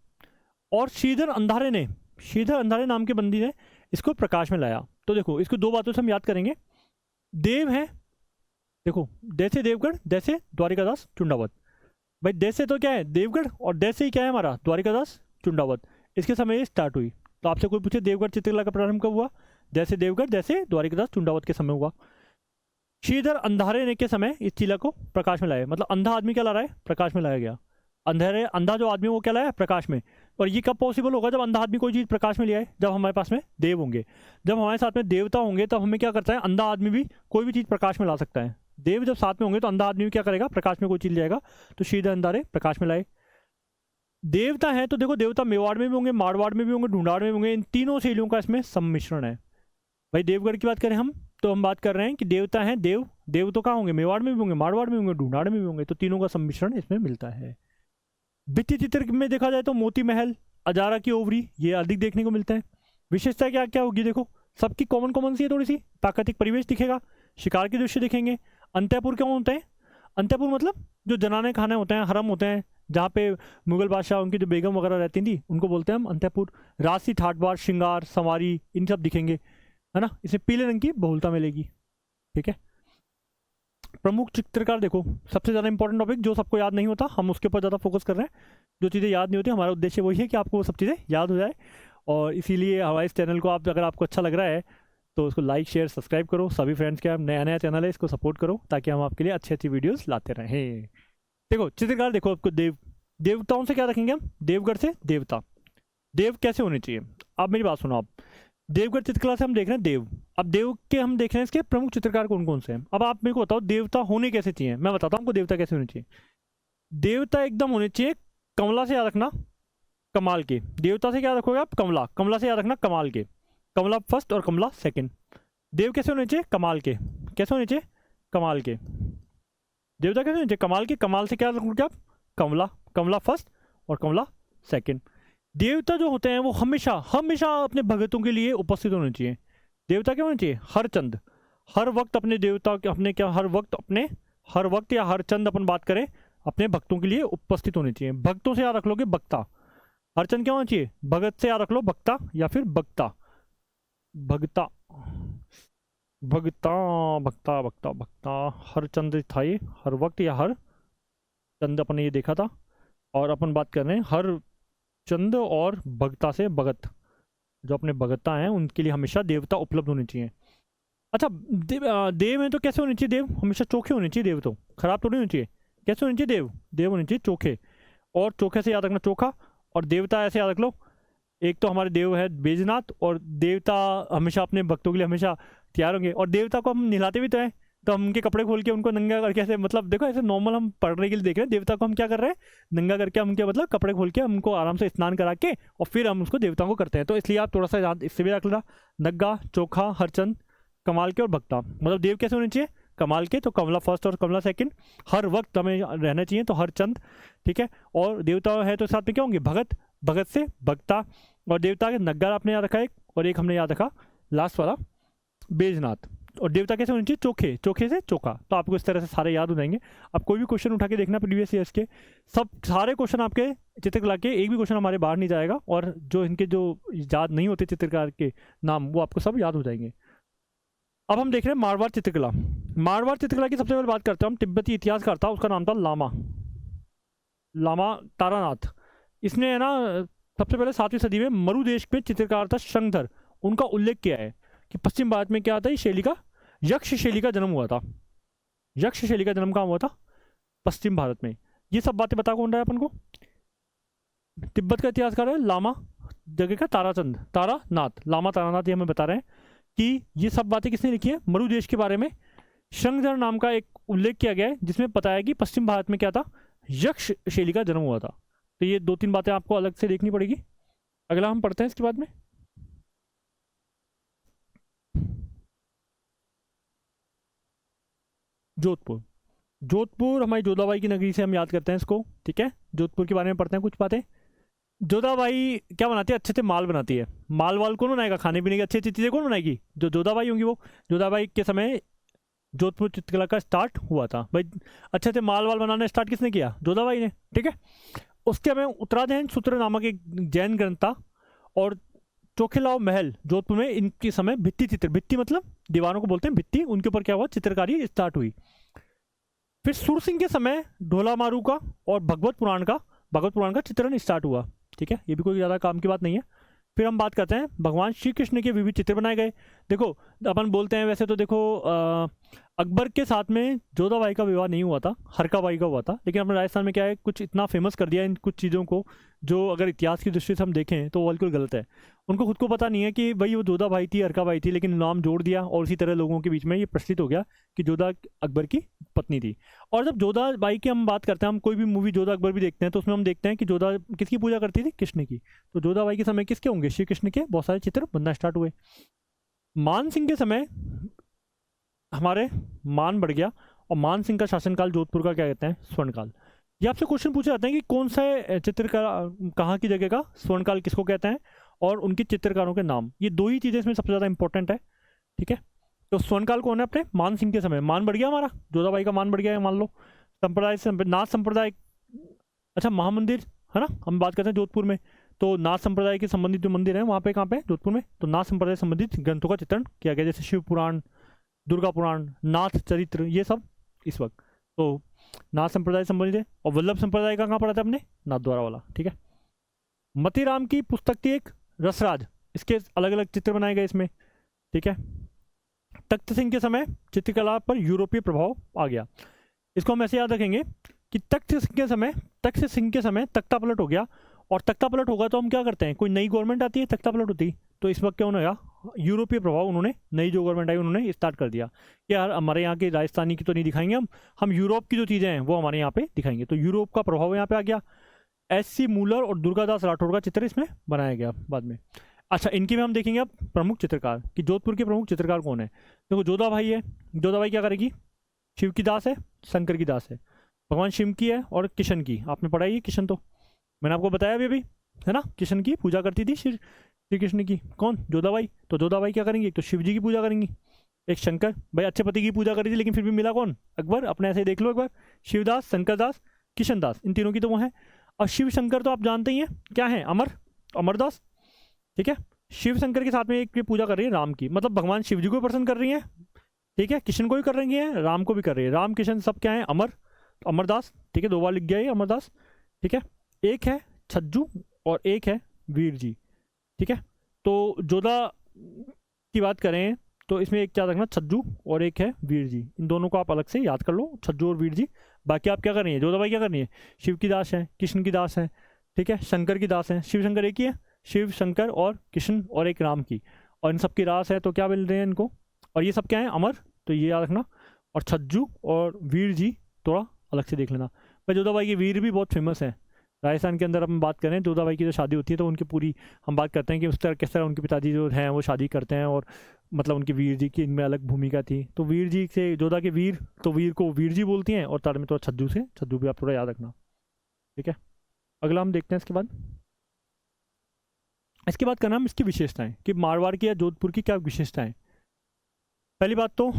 और श्रीधर अंधारे ने, श्रीधर अंधारे नाम के बंदी ने इसको प्रकाश में लाया। तो देखो इसको दो बातों से हम याद करेंगे, देव है, देखो जैसे देवगढ़, जैसे द्वारिकादास टुंडावत। भाई देश से तो क्या है देवगढ़, और देश से ही क्या है हमारा द्वारिकादास टुंडावत, इसके समय ये स्टार्ट हुई। तो आपसे कोई पूछे देवगढ़ चित्रकला का प्रारंभ कब हुआ, जैसे देवगढ़, जैसे द्वारिकादास टुंडावत के समय हुआ। श्रीधर अंधारे ने के समय इस चीला को प्रकाश में लाया, मतलब अंधा आदमी क्या ला रहा है, प्रकाश में लाया गया। अंधेरे अंधा जो आदमी वो क्या लाया, प्रकाश में। और ये कब पॉसिबल होगा, जब अंधा आदमी कोई चीज़ प्रकाश में ले आए, जब हमारे पास में देव होंगे, जब हमारे साथ में देवता होंगे, तब हमें क्या करता है, अंधा आदमी भी कोई भी चीज़ प्रकाश में ला सकता है। देव जब साथ में होंगे तो अंधा आदमी भी क्या करेगा, प्रकाश में कोई चीज़ ले जाएगा। तो श्रीधर अंधारे प्रकाश में लाए। देवता है तो देखो देवता मेवाड़ में भी होंगे, मारवाड़ में भी होंगे, ढूंढाड़ में भी होंगे, इन तीनों शैलियों का इसमें सम्मिश्रण है। भाई देवगढ़ की बात करें हम, तो हम बात कर रहे हैं कि देवता हैं, देव तो कहाँ होंगे, मेवाड़ में भी होंगे, मारवाड़ में भी होंगे, ढूंढाड़ में भी होंगे, तो तीनों का सम्मिश्रण इसमें मिलता है। भित्ति चित्र में देखा जाए तो मोती महल, अजारा की ओवरी, ये अधिक देखने को मिलते हैं। विशेषता क्या क्या होगी, देखो सबकी कॉमन कॉमन सी है, थोड़ी सी प्राकृतिक परिवेश दिखेगा, शिकार के दृश्य दिखेंगे। अंतःपुर क्या होते हैं, अंतःपुर मतलब जो जनाने खाने होते हैं, हरम होते हैं, जहाँ पे मुगल बादशाह उनकी जो बेगम वगैरह रहती थी उनको बोलते हैं हम अंतःपुर। राशि, ठाट बाट, श्रृंगार, सवारी, इन सब दिखेंगे, है ना। इसमें पीले रंग की बहुलता मिलेगी, ठीक है। प्रमुख चित्रकार, देखो सबसे ज़्यादा इंपॉर्टेंट टॉपिक जो सबको याद नहीं होता, हम उसके ऊपर ज़्यादा फोकस कर रहे हैं। जो चीज़ें याद नहीं होती, हमारा उद्देश्य वही है कि आपको वो सब चीज़ें याद हो जाए। और इसीलिए हमारे इस चैनल को आप, अगर आपको अच्छा लग रहा है तो उसको लाइक शेयर सब्सक्राइब करो। सभी फ्रेंड्स के, नया नया चैनल है, इसको सपोर्ट करो ताकि हम आपके लिए अच्छी अच्छी वीडियोस लाते रहें। देखो चित्रकार, देखो आपको देवताओं से क्या रखेंगे हम, देवगढ़ से देवता। देव कैसे होने चाहिए, आप मेरी बात सुनो। आप देवगढ़ चित्रकला से हम देख रहे हैं देव, अब देव के हम देख रहे हैं इसके प्रमुख चित्रकार कौन कौन से हैं। अब आप मेरे को बताओ देवता होने कैसे चाहिए, मैं बताता हूँ आपको देवता कैसे होने चाहिए। देवता एकदम होने चाहिए कमला से याद रखना, कमाल के। देवता से क्या रखोगे आप, कमला, कमला से याद रखना कमाल के। कमला फर्स्ट और कमला सेकंड। देव कैसे होने चाहिए, कमाल के। कैसे होने चाहिए, कमाल के। देवता कैसे होने चाहिए, कमाल के। कमाल से क्या रखोगे आप, कमला, कमला फर्स्ट और कमला सेकंड। देवता जो होते हैं वो हमेशा हमेशा अपने भगतों के लिए उपस्थित होने चाहिए। देवता क्या होने चाहिए, हर चंद, हर वक्त अपने देवता, अपने क्या, हर वक्त अपने, हर वक्त या हर चंद अपन बात करें, अपने भक्तों के लिए उपस्थित होने चाहिए। भक्तों से याद रख लोगे बक्ता, हर चंद क्या होना चाहिए, भगत से याद रख लो बक्ता या फिर बक्ता, भगता, भगता भक्ता भक्ता भक्ता हर चंद था ये, हर वक्त या हर चंद अपन ने ये देखा था। और अपन बात कर रहे हैं हर चंद और भगता से भगत, जो अपने भगता हैं उनके लिए हमेशा देवता उपलब्ध होने चाहिए। अच्छा देव हैं तो कैसे होने चाहिए? देव हमेशा चोखे होने चाहिए, देव तो खराब तो नहीं होने चाहिए। कैसे होने चाहिए? देव देव होने चाहिए चोखे। और चोखे से याद रखना चोखा, और देवता ऐसे याद रख लो, एक तो हमारे देव है बैजनाथ, और देवता हमेशा अपने भक्तों के लिए हमेशा तैयार होंगे। और देवता को हम नहलाते भी तो हैं, तो हम उनके कपड़े खोल के उनको नंगा करके ऐसे, मतलब देखो ऐसे नॉर्मल हम पढ़ने के लिए देख रहे हैं, देवता को हम क्या कर रहे हैं, नंगा करके हम उनके मतलब कपड़े खोल के हमको आराम से स्नान करा के और फिर हम उसको देवताओं को करते हैं। तो इसलिए आप थोड़ा सा याद इससे भी रख लेना, नग्गा, चोखा, हरचंद, कमाल के और भक्ता। मतलब देव कैसे होने चाहिए? कमाल के, तो कमला फर्स्ट और कमला सेकंड, हर वक्त हमें रहना चाहिए तो हर चंद, ठीक है। और देवता है तो साथ में क्या होंगे? भगत, भगत से भक्ता, और देवता के नग्गा आपने याद रखा एक, और एक हमने याद रखा लास्ट वाला बैजनाथ। और देवता कैसे होने चाहिए? चोखे, चोखे से चोखा। तो आपको इस तरह से सारे याद हो जाएंगे। अब कोई भी क्वेश्चन उठा के देखना प्रीवियस ईयर्स के, सब सारे क्वेश्चन आपके चित्रकला के, एक भी क्वेश्चन हमारे बाहर नहीं जाएगा, और जो इनके जो याद नहीं होते चित्रकार के नाम, वो आपको सब याद हो जाएंगे। अब हम देख रहे हैं मारवाड़ चित्रकला। मारवाड़ चित्रकला की सबसे पहले बात करते हैं हम, तिब्बती इतिहासकार था, उसका नाम था लामा, लामा तारानाथ। इसने है ना सबसे पहले 7वीं सदी में मरु देश में चित्रकार था शंखधर, उनका उल्लेख किया है कि पश्चिम भारत में क्या आता है, इस शैली का, यक्ष शैली का जन्म हुआ था। यक्ष शैली का जन्म कहाँ हुआ था? पश्चिम भारत में। ये सब बातें बता कौन रहा है अपन को? तिब्बत का इतिहासकार है लामा, जगह का ताराचंद, तारानाथ, लामा तारानाथ, ये हमें बता रहे हैं कि ये सब बातें किसने लिखी है? मरु देश के बारे में शंखधर नाम का एक उल्लेख किया गया है, जिसमें बताया कि पश्चिम भारत में क्या था, यक्ष शैली का जन्म हुआ था। तो ये 2-3 बातें आपको अलग से देखनी पड़ेगी। अगला हम पढ़ते हैं इसके बाद में, जोधपुर। जोधपुर हमारी जोधाबाई की नगरी से हम याद करते हैं इसको, ठीक है। जोधपुर के बारे में पढ़ते हैं कुछ बातें। जोधाबाई क्या बनाती है? अच्छे से माल बनाती है। माल वाल कौन बनाएगा? खाने पीने की अच्छी अच्छी चीज़ें कौन बनाएगी? जो जोधाबाई होंगी वो। जोधाबाई के समय जोधपुर चित्रकला का स्टार्ट हुआ था भाई। अच्छे से माल वाल बनाना स्टार्ट किसने किया? जोधाबाई ने, ठीक है। उसके हमें उत्तराधीन सूत्र नामक एक जैन ग्रंथ था, और चोखेलाव महल जोधपुर में इनके समय भित्ति चित्र, भित्ति मतलब दीवारों को बोलते हैं भित्ति, उनके ऊपर क्या हुआ? चित्रकारी स्टार्ट हुई। फिर सुर सिंह के समय ढोला मारू का और भगवत पुराण का चित्रण स्टार्ट हुआ, ठीक है। ये भी कोई ज़्यादा काम की बात नहीं है। फिर हम बात करते हैं भगवान श्री कृष्ण के विविध चित्र बनाए गए। देखो अपन बोलते हैं वैसे तो देखो अकबर के साथ में जोधाबाई का विवाह नहीं हुआ था, हरकाबाई का हुआ था, लेकिन अपने राजस्थान में क्या है, कुछ इतना फेमस कर दिया इन कुछ चीज़ों को, जो अगर इतिहास की दृष्टि से हम देखें तो वो बिल्कुल गलत है। उनको खुद को पता नहीं है कि भाई वो जोधाबाई थी, हरकाबाई थी, लेकिन नाम जोड़ दिया, और इसी तरह लोगों के बीच में ये प्रचलित हो गया कि जोधा अकबर की पत्नी थी। और जब जोधाबाई की हम बात करते हैं, हम कोई भी मूवी जोधा अकबर भी देखते हैं, तो उसमें हम देखते हैं कि जोधा किसकी पूजा करती थी? कृष्ण की। तो जोधाबाई के समय किसके होंगे? श्री कृष्ण के बहुत सारे चित्र बनना स्टार्ट हुए। मान सिंह के समय हमारे मान बढ़ गया, और मान सिंह का शासनकाल जोधपुर का क्या कहते हैं? स्वर्णकाल। ये आपसे क्वेश्चन पूछे जाते हैं कि कौन सा चित्रकार कहाँ की जगह का स्वर्णकाल किसको कहते हैं, और उनके चित्रकारों के नाम। ये 2 ही चीज़ें इसमें सबसे ज़्यादा इंपॉर्टेंट है, ठीक है। तो स्वर्णकाल कौन है? अपने मान सिंह के समय मान बढ़ गया हमारा, जोधाबाई का मान बढ़ गया है मान लो। संप्रदाय से नाथ संप्रदाय, अच्छा महामंदिर है ना, हम बात करते हैं जोधपुर में, तो नाथ संप्रदाय के संबंधित जो मंदिर है वहाँ पे कहाँ पे? जोधपुर में। तो नाथ संप्रदाय संबंधित ग्रंथों का चित्रण किया गया, जैसे शिव पुराण, दुर्गा पुराण, नाथ चरित्र, ये सब इस वक्त। तो नाथ संप्रदाय संबंधित है। और वल्लभ संप्रदाय का कहाँ पढ़ा था अपने? नाथद्वारा वाला, ठीक है। मतीराम की पुस्तक थी एक रसराज, इसके अलग अलग चित्र बनाए गए इसमें, ठीक है। तख्त सिंह के समय चित्रकला पर यूरोपीय प्रभाव आ गया। इसको हम ऐसे याद रखेंगे कि तख्त सिंह के समय तख्ता पलट हो गया, और तख्ता पलट होगा तो हम क्या करते हैं, कोई नई गवर्नमेंट आती है, तख्ता पलट होती। तो इस वक्त क्या होगा? यूरोपीय प्रभाव, उन्होंने नई जो गवर्नमेंट आई उन्होंने स्टार्ट कर दिया कि यार हमारे यहाँ की राजस्थानी की तो नहीं दिखाएंगे हम यूरोप की जो चीज़ें हैं वो हमारे यहाँ पे दिखाएंगे। तो यूरोप का प्रभाव यहाँ पे आ गया। एस.सी. मूलर और दुर्गादास राठौड़ का चित्र इसमें बनाया गया बाद में। अच्छा, इनके में हम देखेंगे अब प्रमुख चित्रकार कि जोधपुर के प्रमुख चित्रकार कौन है। देखो जोधाबाई है, जोधाबाई क्या करेगी? शिव की दास है, शंकर की दास है, भगवान शिव की है, और किशन की। आपने पढ़ा ही किशन, तो मैंने आपको बताया अभी है ना, किशन की पूजा करती थी श्री कृष्ण की। कौन? जोधाबाई। तो जोधाबाई क्या करेंगी? एक तो शिव जी की पूजा करेंगी, एक शंकर, भाई अच्छे पति की पूजा करी थी, लेकिन फिर भी मिला कौन? अकबर। अपने ऐसे ही देख लो एक बार, शिवदास, शंकरदास, किशनदास, इन तीनों की तो वो है। और शिव शंकर तो आप जानते ही हैं क्या है, अमरदास, ठीक है। शिव शंकर के साथ में एक पूजा कर रही है राम की, मतलब भगवान शिव जी को प्रसन्न कर रही है, ठीक है, किशन को भी कर रही है, राम को भी कर रही है। राम किशन सब क्या है, अमर, तो अमरदास, ठीक है, 2 बार लिख गया ये अमरदास, ठीक है। एक है छज्जू और एक है वीर जी, ठीक है। तो जोधा की बात करें तो इसमें एक क्या रखना, छज्जू और एक है वीर जी, इन दोनों को आप अलग से याद कर लो, छज्जू और वीर जी। बाकी आप क्या कर रही है, जोधाबाई क्या करनी है, शिव की दास है, कृष्ण की दास है, ठीक है, शंकर की दास है। शिव शंकर एक ही है, शिव शंकर और कृष्ण और एक राम की, और इन सब की रास है, तो क्या मिल रहे हैं इनको, और ये सब क्या है, अमर, तो ये याद रखना। और छज्जू और वीर जी थोड़ा अलग से देख लेना। पर जोधाबाई के वीर भी बहुत फेमस है राजस्थान के अंदर। हम बात करें जोधाबाई की जो शादी होती है तो उनकी पूरी हम बात करते हैं कि उस तरह किस तरह उनके पिताजी जो हैं वो शादी करते हैं, और मतलब उनकी वीर जी की इनमें अलग भूमिका थी। तो वीर जी से जोधा के वीर, तो वीर को वीर जी बोलती हैं, और तार में तो छज्जू से छज्जू भी आप थोड़ा याद रखना, ठीक है। अगला हम देखते हैं इसके बाद का नाम इसकी विशेषताएं, कि मारवाड़ की या जोधपुर की क्या विशेषताएं। पहली बात तो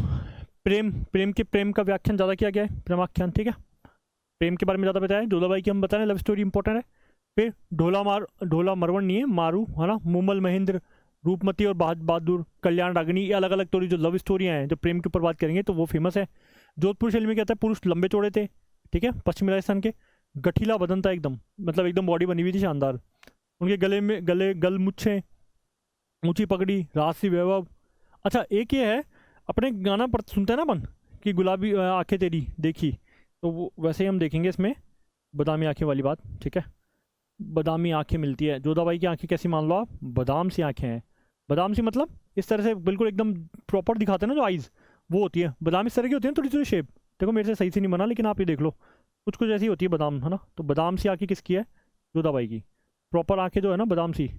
प्रेम का व्याख्यान ज़्यादा किया गया है, प्रेमाख्यान, ठीक है। प्रेम के बारे में ज़्यादा बताया। जोधाबाई की हम बता रहे हैं, लव स्टोरी इंपॉर्टेंट है। फिर ढोला मरवण नहीं है, मारू है ना, मूमल महेंद्र, रूपमती और बहादुर, कल्याण रागिनी, ये अलग अलग स्टोरी जो लव स्टोरियाँ हैं जो प्रेम के ऊपर बात करेंगे तो वो फेमस है। जोधपुर शैली में क्या था, पुरुष लंबे चौड़े थे, ठीक है, पश्चिमी राजस्थान के, गठीला बदन था एकदम, मतलब एकदम बॉडी बनी हुई थी शानदार, उनके गल मुच्छे, ऊंची पगड़ी, राजसी वैभव। अच्छा एक ये है, अपने गाना पर सुनते हैं ना अपन कि गुलाबी आंखें तेरी देखी, तो वो वैसे ही हम देखेंगे इसमें बादामी आंखें वाली बात, ठीक है। बादामी आंखें मिलती है, जोधाबाई की आंखें कैसी मान लो आप, बादाम सी आंखें हैं। बादाम सी मतलब इस तरह से बिल्कुल एकदम प्रॉपर दिखाते हैं ना जो आइज़, वो होती है बादाम, इस तरह की होती है थोड़ी थोड़ी शेप। देखो मेरे से सही से नहीं बना, लेकिन आप ये देख लो, कुछ कुछ ऐसी होती है बादाम, है ना। तो बादाम सी आंखें किसकी है, जोधाबाई की। प्रॉपर आंखें जो है ना बादाम सी,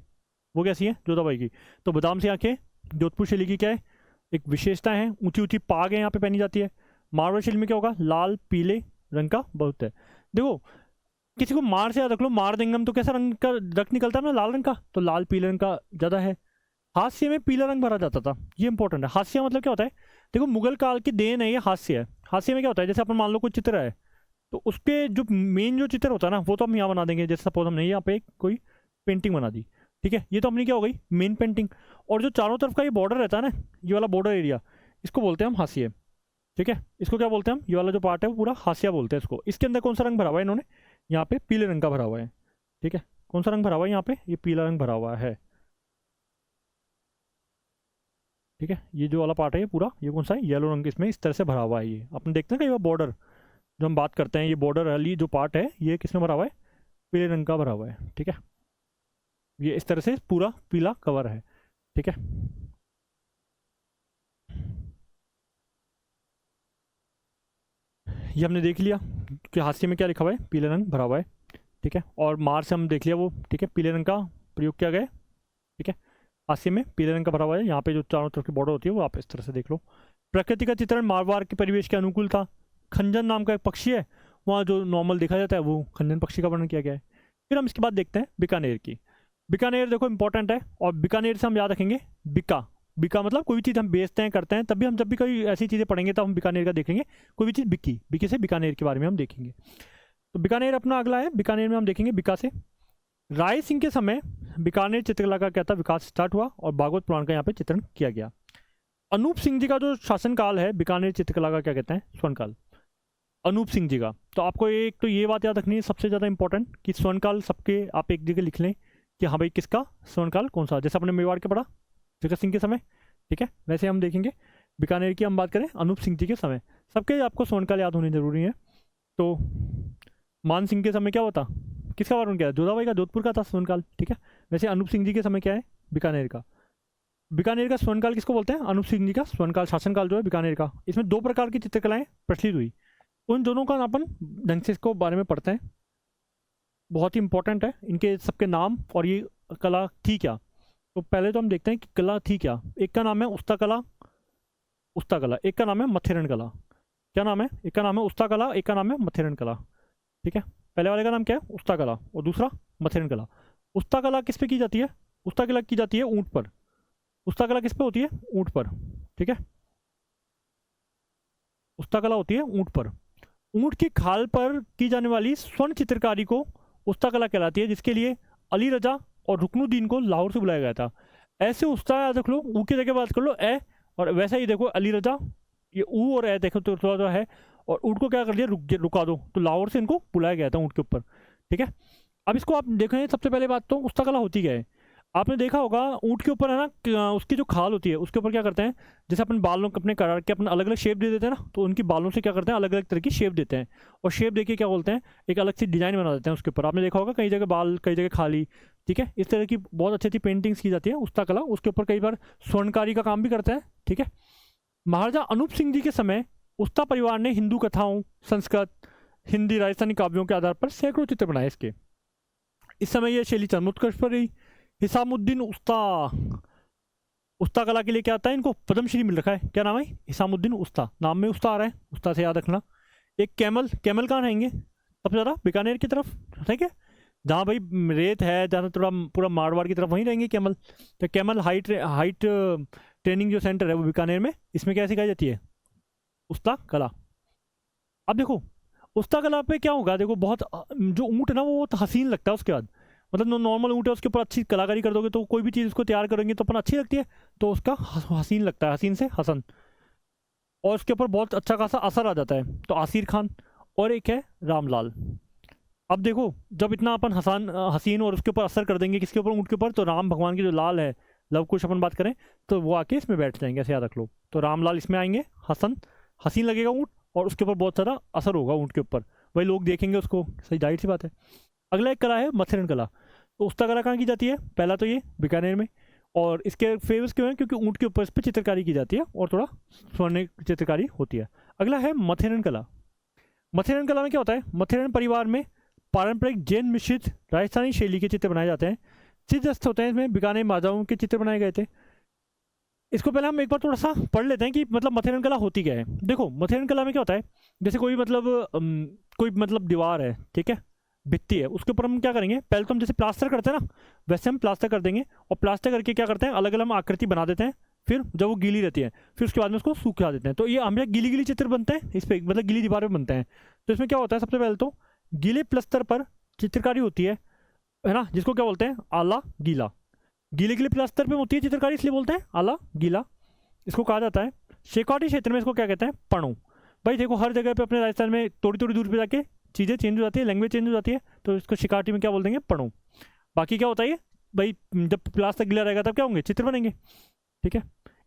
वो कैसी है, जोधाबाई की। तो बादाम सी आंखें जोधपुर शैली की क्या है, एक विशेषता है। ऊंची ऊंची पाग है यहाँ पे पहनी जाती है। मारवाड़ शैली में क्या होगा, लाल पीले रंग का बहुत है। देखो किसी को मार से याद रख लो, मार देंगे हम तो कैसा रंग का रक्त निकलता है ना, लाल रंग का, तो लाल पीले रंग का ज़्यादा है। हास्य में पीला रंग भरा जाता था, ये इंपॉर्टेंट है। हास्य मतलब क्या होता है, देखो मुगल काल की देन है ये, हास्य है। हास्य में क्या होता है, जैसे अपन मान लो कोई चित्र है, तो उसके जो मेन जो चित्र होता है ना वो तो हम यहाँ बना देंगे। जैसे सपोज हमने यहाँ पे कोई पेंटिंग बना दी, ठीक है, ये तो अपनी क्या हो गई, मेन पेंटिंग। और जो चारों तरफ का ये बॉर्डर रहता है ना, ये वाला बॉर्डर एरिया, इसको बोलते हैं हम हास्य, ठीक है। इसको क्या बोलते हैं हम, ये वाला जो पार्ट है वो पूरा हाशिया बोलते हैं इसको। इसके अंदर कौन सा रंग भरा हुआ है इन्होंने, यहाँ पे पीले रंग का भरा हुआ है, ठीक है। कौन सा रंग भरा हुआ है यहाँ पे, ये पीला रंग भरा हुआ है, ठीक है। ये जो वाला पार्ट है ये पूरा, ये कौन सा है, येलो रंग, इसमें इस तरह से भरा हुआ है। ये अपन देखते हैं कई बार बॉर्डर जो हम बात करते हैं, ये बॉर्डर वाली जो पार्ट है ये किसमें भरा हुआ है, पीले रंग का भरा हुआ है, ठीक है। ये इस तरह से पूरा पीला कवर है, ठीक है। ये हमने देख लिया कि हास्य में क्या लिखा हुआ है, पीले रंग भरा हुआ है, ठीक है। और मार से हम देख लिया वो, ठीक है, पीले रंग का प्रयोग किया गया है, ठीक है। हास्य में पीले रंग का भरा हुआ है, यहाँ पे जो चारों तरफ की बॉर्डर होती है वो आप इस तरह से देख लो। प्रकृति का चित्रण मारवाड़ के परिवेश के अनुकूल था। खंजन नाम का एक पक्षी है, वहाँ जो नॉर्मल देखा जाता है वो खंजन पक्षी का वर्णन किया गया है। फिर हम इसके बाद देखते हैं बीकानेर की। बीकानेर देखो इंपॉर्टेंट है, और बीकानेर से हम याद रखेंगे बिका। बिका मतलब कोई भी चीज़ हम बेचते हैं करते हैं, तभी हम जब भी कोई ऐसी चीज़ें पढ़ेंगे तब हम बीकानेर का देखेंगे। कोई भी चीज़ बिकी, बिकी से बीकानेर के बारे में हम देखेंगे। तो बीकानेर अपना अगला है, बीकानेर में हम देखेंगे बिका से। राय सिंह के समय बीकानेर चित्रकला का क्या था, विकास स्टार्ट हुआ, और भागवत पुराण का यहाँ पे चित्रण किया गया। अनूप सिंह जी का जो शासनकाल है बीकानेर चित्रकला का क्या कहते हैं, स्वर्णकाल। अनूप सिंह जी का, तो आपको एक तो ये बात याद रखनी है सबसे ज़्यादा इंपॉर्टेंट, कि स्वर्णकाल सबके आप एक जगह लिख लें कि हाँ भाई किसका स्वर्णकाल कौन सा। जैसे अपने मेवाड़ के पढ़ा जगत सिंह के समय, ठीक है, वैसे हम देखेंगे बीकानेर की हम बात करें अनूप सिंह जी के समय। सबके आपको स्वर्णकाल याद होने जरूरी है। तो मान सिंह के समय क्या होता, किसका वर्णन किया, जोधाबाई का, जोधपुर का था स्वर्णकाल, ठीक है। वैसे अनूप सिंह जी के समय क्या है, बीकानेर का। बीकानेर का स्वर्णकाल किसको बोलते हैं, अनूप सिंह जी का स्वर्णकाल, शासनकाल जो है बीकानेर का। इसमें 2 प्रकार की चित्रकलाएं प्रचलित हुई, उन दोनों का अपन ढंग से इसको बारे में पढ़ते हैं। बहुत ही इंपॉर्टेंट है इनके सबके नाम, और ये कला थी क्या। तो पहले तो हम देखते हैं कि कला थी क्या। एक का नाम है उस्ता कला, एक का नाम है मथेरन कला। क्या नाम है, एक का नाम है उस्ता कला, एक का नाम है मथेरन कला, ठीक है। पहले वाले का नाम क्या है, उस्ता कला, और दूसरा मथेरन कला। उस्ता कला किस पे की जाती है, उस्ता कला की जाती है ऊँट पर। उस्ता कला किस पे होती है, ऊँट पर, ठीक है। उस्ता कला होती है ऊँट पर। ऊँट की खाल पर की जाने वाली स्वर्ण चित्रकारी को उस्ता कला कहलाती है, जिसके लिए अली रजा और रुकनुद्दीन को लाहौर से बुलाया गया था। ऐसे उस्ता याद रख लो, ऊ की जगह बात कर लो ए, और वैसा ही देखो अली रजा ये ऊ और है देखो तो थोड़ा थोड़ा है, और ऊँट को क्या कर दिया, रुका दो, तो लाहौर से इनको बुलाया गया था ऊँट के ऊपर, ठीक है। अब इसको आप देखें, सबसे पहले बात तो उस्ता कला होती क्या है। आपने देखा होगा ऊँट के ऊपर है ना उसकी जो खाल होती है उसके ऊपर क्या करते हैं, जैसे अपन बालों को अपने करा के अपना अलग अलग शेप दे देते हैं ना, तो उनकी बालों से क्या करते हैं अलग अलग तरह की शेप देते हैं, और शेप देके क्या बोलते हैं एक अलग सी डिज़ाइन बना देते हैं उसके ऊपर। आपने देखा होगा कई जगह बाल, कई जगह खाली, ठीक है। इस तरह की बहुत अच्छी अच्छी पेंटिंग्स की जाती है उस्ता कला, उसके ऊपर कई बार स्वर्णकारी का काम भी करता है, ठीक है। महाराजा अनूप सिंह जी के समय उस्ता परिवार ने हिंदू कथाओं, संस्कृत, हिंदी, राजस्थानी काव्यों के आधार पर सैकड़ों चित्र बनाए इसके। इस समय यह शैली चरमोत्कर्ष पर रही। हिसामुद्दीन उस्ता, उस्ता कला के लिए क्या आता है, इनको पद्मश्री मिल रखा है, क्या नाम है, हिसामुद्दीन उस्ता, नाम में उस्ता आ रहा है, उस्ता से याद रखना। एक कैमल, कैमल कहाँ रहेंगे सबसे ज़्यादा, बीकानेर की तरफ, ठीक है, जहाँ भाई रेत है, जहाँ थोड़ा पूरा मारवाड़ की तरफ वहीं रहेंगे कैमल। तो कैमल हाइट ट्रेनिंग जो सेंटर है वो बीकानेर में, इसमें क्या सिखाई जाती है, उस्ता कला। अब देखो उस्ता कला पे क्या होगा, देखो बहुत जो ऊँट है ना वो बहुत हसीन लगता है उसके बाद, मतलब नॉर्मल ऊँट है उसके ऊपर अच्छी कलाकारी कर दोगे तो कोई भी चीज़ उसको तैयार करेंगे तो अपन अच्छी लगती है, तो उसका हसीन लगता है, हसीन से हसन, और उसके ऊपर बहुत अच्छा खासा असर आ जाता है, तो आसिर खान। और एक है रामलाल। अब देखो जब इतना अपन हसीन और उसके ऊपर असर कर देंगे किसके ऊपर, ऊँट के ऊपर, तो राम भगवान की जो लाल है, लव कुश अपन बात करें तो वो आके इसमें बैठ जाएंगे, ऐसे याद रख लो। तो रामलाल इसमें आएंगे, हसीन लगेगा ऊँट, और उसके ऊपर बहुत सारा असर होगा ऊँट के ऊपर, वही लोग देखेंगे उसको, सही जाहिर सी बात है। अगला एक कला है मथुरन कला। तो उस्ता कला कहाँ की जाती है, पहला तो ये बीकानेर में, और इसके फेमस क्यों है, क्योंकि ऊँट के ऊपर इस पर चित्रकारी की जाती है और थोड़ा स्वर्ण चित्रकारी होती है। अगला है मथुरन कला। मथुरन कला में क्या होता है, मथुरन परिवार में पारंपरिक जैन मिश्रित राजस्थानी शैली के चित्र बनाए जाते हैं। सिद्धस्त होते हैं, इसमें बीकानेर महाराजाओं के चित्र बनाए गए थे। इसको पहले हम एक बार थोड़ा सा पढ़ लेते हैं कि मतलब मथुरन कला होती क्या है। देखो मथुरन कला में क्या होता है, जैसे कोई मतलब दीवार है, ठीक है, भित्ति है, उसके ऊपर हम क्या करेंगे, पहले तो हम जैसे प्लास्टर करते हैं ना, वैसे हम प्लास्टर कर देंगे, और प्लास्टर करके क्या करते हैं अलग अलग हम आकृति बना देते हैं, फिर जब वो गीली रहती है फिर उसके बाद में उसको सूखा देते हैं, तो ये हमें गीली गीली चित्र बनते हैं इस पर, मतलब गीली दीवार पर बनते हैं। तो इसमें क्या होता है, सबसे पहले तो गीले प्लस्तर पर चित्रकारी होती है ना, जिसको क्या बोलते हैं आला गीला। गीले गीले प्लस्तर पे होती है चित्रकारी, इसलिए बोलते हैं आला गीला, इसको कहा जाता है। शेखावटी क्षेत्र में इसको क्या कहते हैं, पणो। भाई देखो हर जगह पे अपने राजस्थान में थोड़ी थोड़ी दूर पे जाके चीज़ें चेंज हो जाती है, लैंग्वेज चेंज हो जाती है, तो इसको शेखावटी में क्या बोल देंगे, पणो। बाकी क्या होता है ये भाई, जब प्लास्टर गीला रहेगा तब क्या होंगे, चित्र बनेंगे, ठीक है।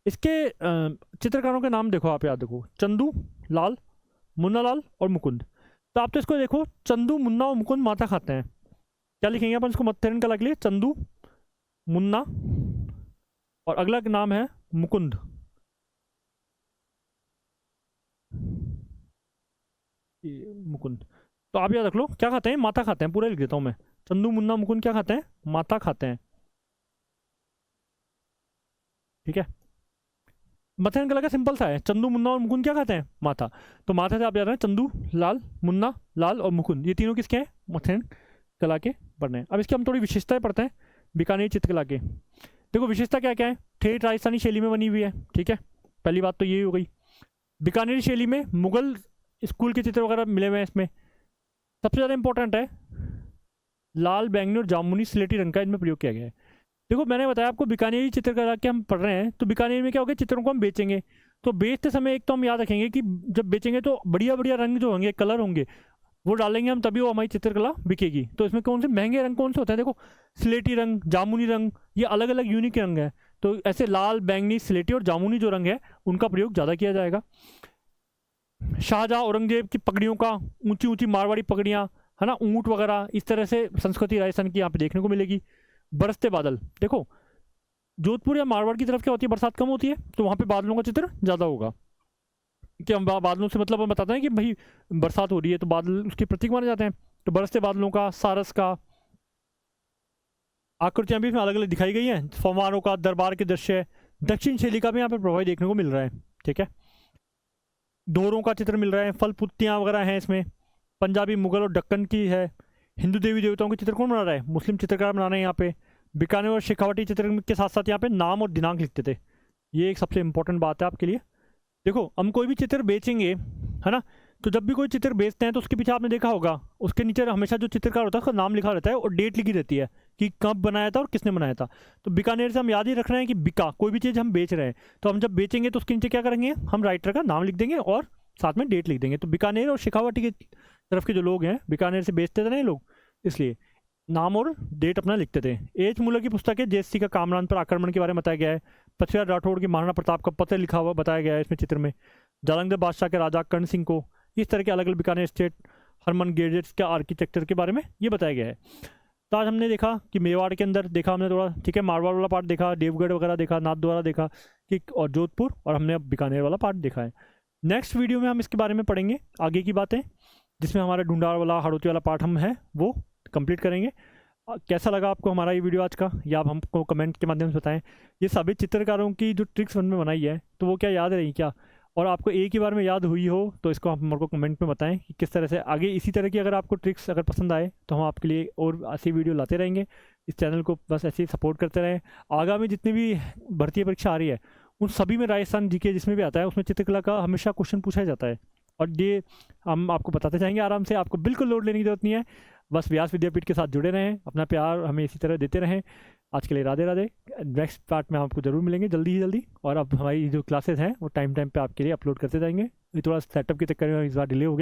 इसके चित्रकारों के नाम देखो आप, याद देखो, चंदू लाल, मुन्ना लाल और मुकुंद। तो आप तो इसको देखो, चंदू, मुन्ना और मुकुंद माता खाते हैं, क्या लिखेंगे अपन इसको मथुरन कला के लिए, चंदू, मुन्ना, और अगला नाम है मुकुंद। मुकुंद, तो आप याद रख लो क्या खाते हैं, माता खाते हैं, पूरा लिख देता हूँ मैं, चंदू, मुन्ना, मुकुंद क्या खाते हैं, माता खाते हैं, ठीक है। मथुरन कला का सिंपल सा है, चंदू, मुन्ना और मुकुंद क्या खाते हैं, माता। तो माता से आप याद रहे हैं, चंदू लाल, मुन्ना लाल और मुकुंद, ये तीनों किसके हैं, मथुरन कला के पढ़ने हैं। अब इसकी हम थोड़ी विशेषताएं पढ़ते हैं बीकानेर चित्रकला के। देखो विशेषता क्या क्या है, ठेठ राजस्थानी शैली में बनी हुई है, ठीक है, पहली बात तो यही हो गई। बीकानेरी शैली में मुगल स्कूल के चित्र वगैरह मिले हुए हैं इसमें। सबसे ज़्यादा इंपॉर्टेंट है लाल, बैंगनी और जामुनी स्लेटी रंग का इनमें प्रयोग किया गया है। देखो मैंने बताया आपको बीकानेरी चित्रकला के हम पढ़ रहे हैं, तो बीकानेर में क्या होगा, चित्रों को हम बेचेंगे, तो बेचते समय एक तो हम याद रखेंगे कि जब बेचेंगे तो बढ़िया बढ़िया रंग जो होंगे, कलर होंगे, वो डालेंगे हम, तभी वो हमारी चित्रकला बिकेगी। तो इसमें कौन से महंगे रंग कौन से होते हैं, देखो स्लेटी रंग, जामुनी रंग, ये अलग अलग यूनिक रंग है, तो ऐसे लाल, बैंगनी, स्लेटी और जामुनी जो रंग है उनका प्रयोग ज़्यादा किया जाएगा। शाहजहाँ औरंगजेब की पगड़ियों का, ऊंची ऊंची मारवाड़ी पगड़ियाँ, है ना, ऊँट वगैरह, इस तरह से संस्कृति राजस्थान की यहाँ पे देखने को मिलेगी। बरसते बादल, देखो जोधपुर या मारवाड़ की तरफ क्या होती है, बरसात कम होती है, तो वहाँ पे बादलों का चित्र ज़्यादा होगा। कि हम बादलों से मतलब हम बताते हैं कि भाई बरसात हो रही है, तो बादल उसके प्रतीक माने जाते हैं। तो बरसते बादलों का, सारस का, आकृतियाँ भी इसमें अलग अलग दिखाई गई हैं, फव्वारों का, दरबार के दृश्य, दक्षिण शैली का भी यहाँ पे प्रभाव देखने को मिल रहा है, ठीक है। दोरों का चित्र मिल रहा है, फल पुत्तियाँ वगैरह हैं इसमें, पंजाबी, मुगल और दक्कन की है। हिंदू देवी देवताओं के चित्र कौन बना रहा है, मुस्लिम चित्रकार बना रहे हैं यहाँ पे। बीकानेर और शेखावटी चित्र के साथ साथ यहाँ पे नाम और दिनांक लिखते थे, ये एक सबसे इंपॉर्टेंट बात है आपके लिए। देखो हम कोई भी चित्र बेचेंगे, है ना, तो जब भी कोई चित्र बेचते हैं तो उसके पीछे आपने देखा होगा उसके नीचे हमेशा जो चित्रकार होता है उसका नाम लिखा रहता है और डेट लिखी रहती है कि कब बनाया था और किसने बनाया था। तो बीकानेर से हम याद ही रख रहे हैं कि बिका, कोई भी चीज़ हम बेच रहे हैं तो हम जब बेचेंगे तो उसके नीचे क्या करेंगे, हम राइटर का नाम लिख देंगे और साथ में डेट लिख देंगे। तो बीकानेर और शेखावाटी की तरफ के जो लोग हैं, बीकानेर से बेचते थे ना ये लोग, इसलिए नाम और डेट अपना लिखते थे। एच मूलर की पुस्तक है जेएससी का कामरान पर आक्रमण के बारे में बताया गया है। पृथ्वीराज राठौड़ की महाराणा प्रताप का पत्र लिखा हुआ बताया गया है इसमें चित्र में। जालंधर बादशाह के राजा कर्ण सिंह को, इस तरह के अलग अलग बीकानेर स्टेट हरमन गेजेट्स के आर्किटेक्चर के बारे में ये बताया गया है। तो आज हमने देखा कि मेवाड़ के अंदर देखा हमने थोड़ा, ठीक है, मारवाड़ वाला पार्ट देखा, देवगढ़ वगैरह देखा, नाथद्वारा देखा कि, और जोधपुर, और हमने अब बीकानेर वाला पार्ट देखा है। नेक्स्ट वीडियो में हम इसके बारे में पढ़ेंगे आगे की बातें, जिसमें हमारा ढूंढार वाला हाड़ौती वाला पार्ट हम है वो कंप्लीट करेंगे। कैसा लगा आपको हमारा ये वीडियो आज का, या आप हमको कमेंट के माध्यम से बताएं। ये सभी चित्रकारों की जो ट्रिक्स वन में बनाई है तो वो क्या याद रही क्या, और आपको एक ही बार में याद हुई हो तो इसको आप हमारे को कमेंट में बताएं कि किस तरह से आगे इसी तरह की अगर आपको ट्रिक्स अगर पसंद आए तो हम आपके लिए और ऐसी वीडियो लाते रहेंगे। इस चैनल को बस ऐसे ही सपोर्ट करते रहें। आगामी जितनी भी भर्ती परीक्षा आ रही है उन सभी में राजस्थान जीके जिसमें भी आता है उसमें चित्रकला का हमेशा क्वेश्चन पूछा जाता है, और ये हम आपको बताते जाएंगे आराम से, आपको बिल्कुल लोड लेने की जरूरत नहीं है। बस व्यास विद्यापीठ के साथ जुड़े रहें, अपना प्यार हमें इसी तरह देते रहें। आज के लिए राधे राधे। नेक्स्ट पार्ट में आपको ज़रूर मिलेंगे जल्दी ही जल्दी, और अब हमारी जो क्लासेस हैं वो टाइम टाइम पे आपके लिए अपलोड करते जाएंगे। ये थोड़ा सेटअप के चक्कर में इस बार डिले हो गया।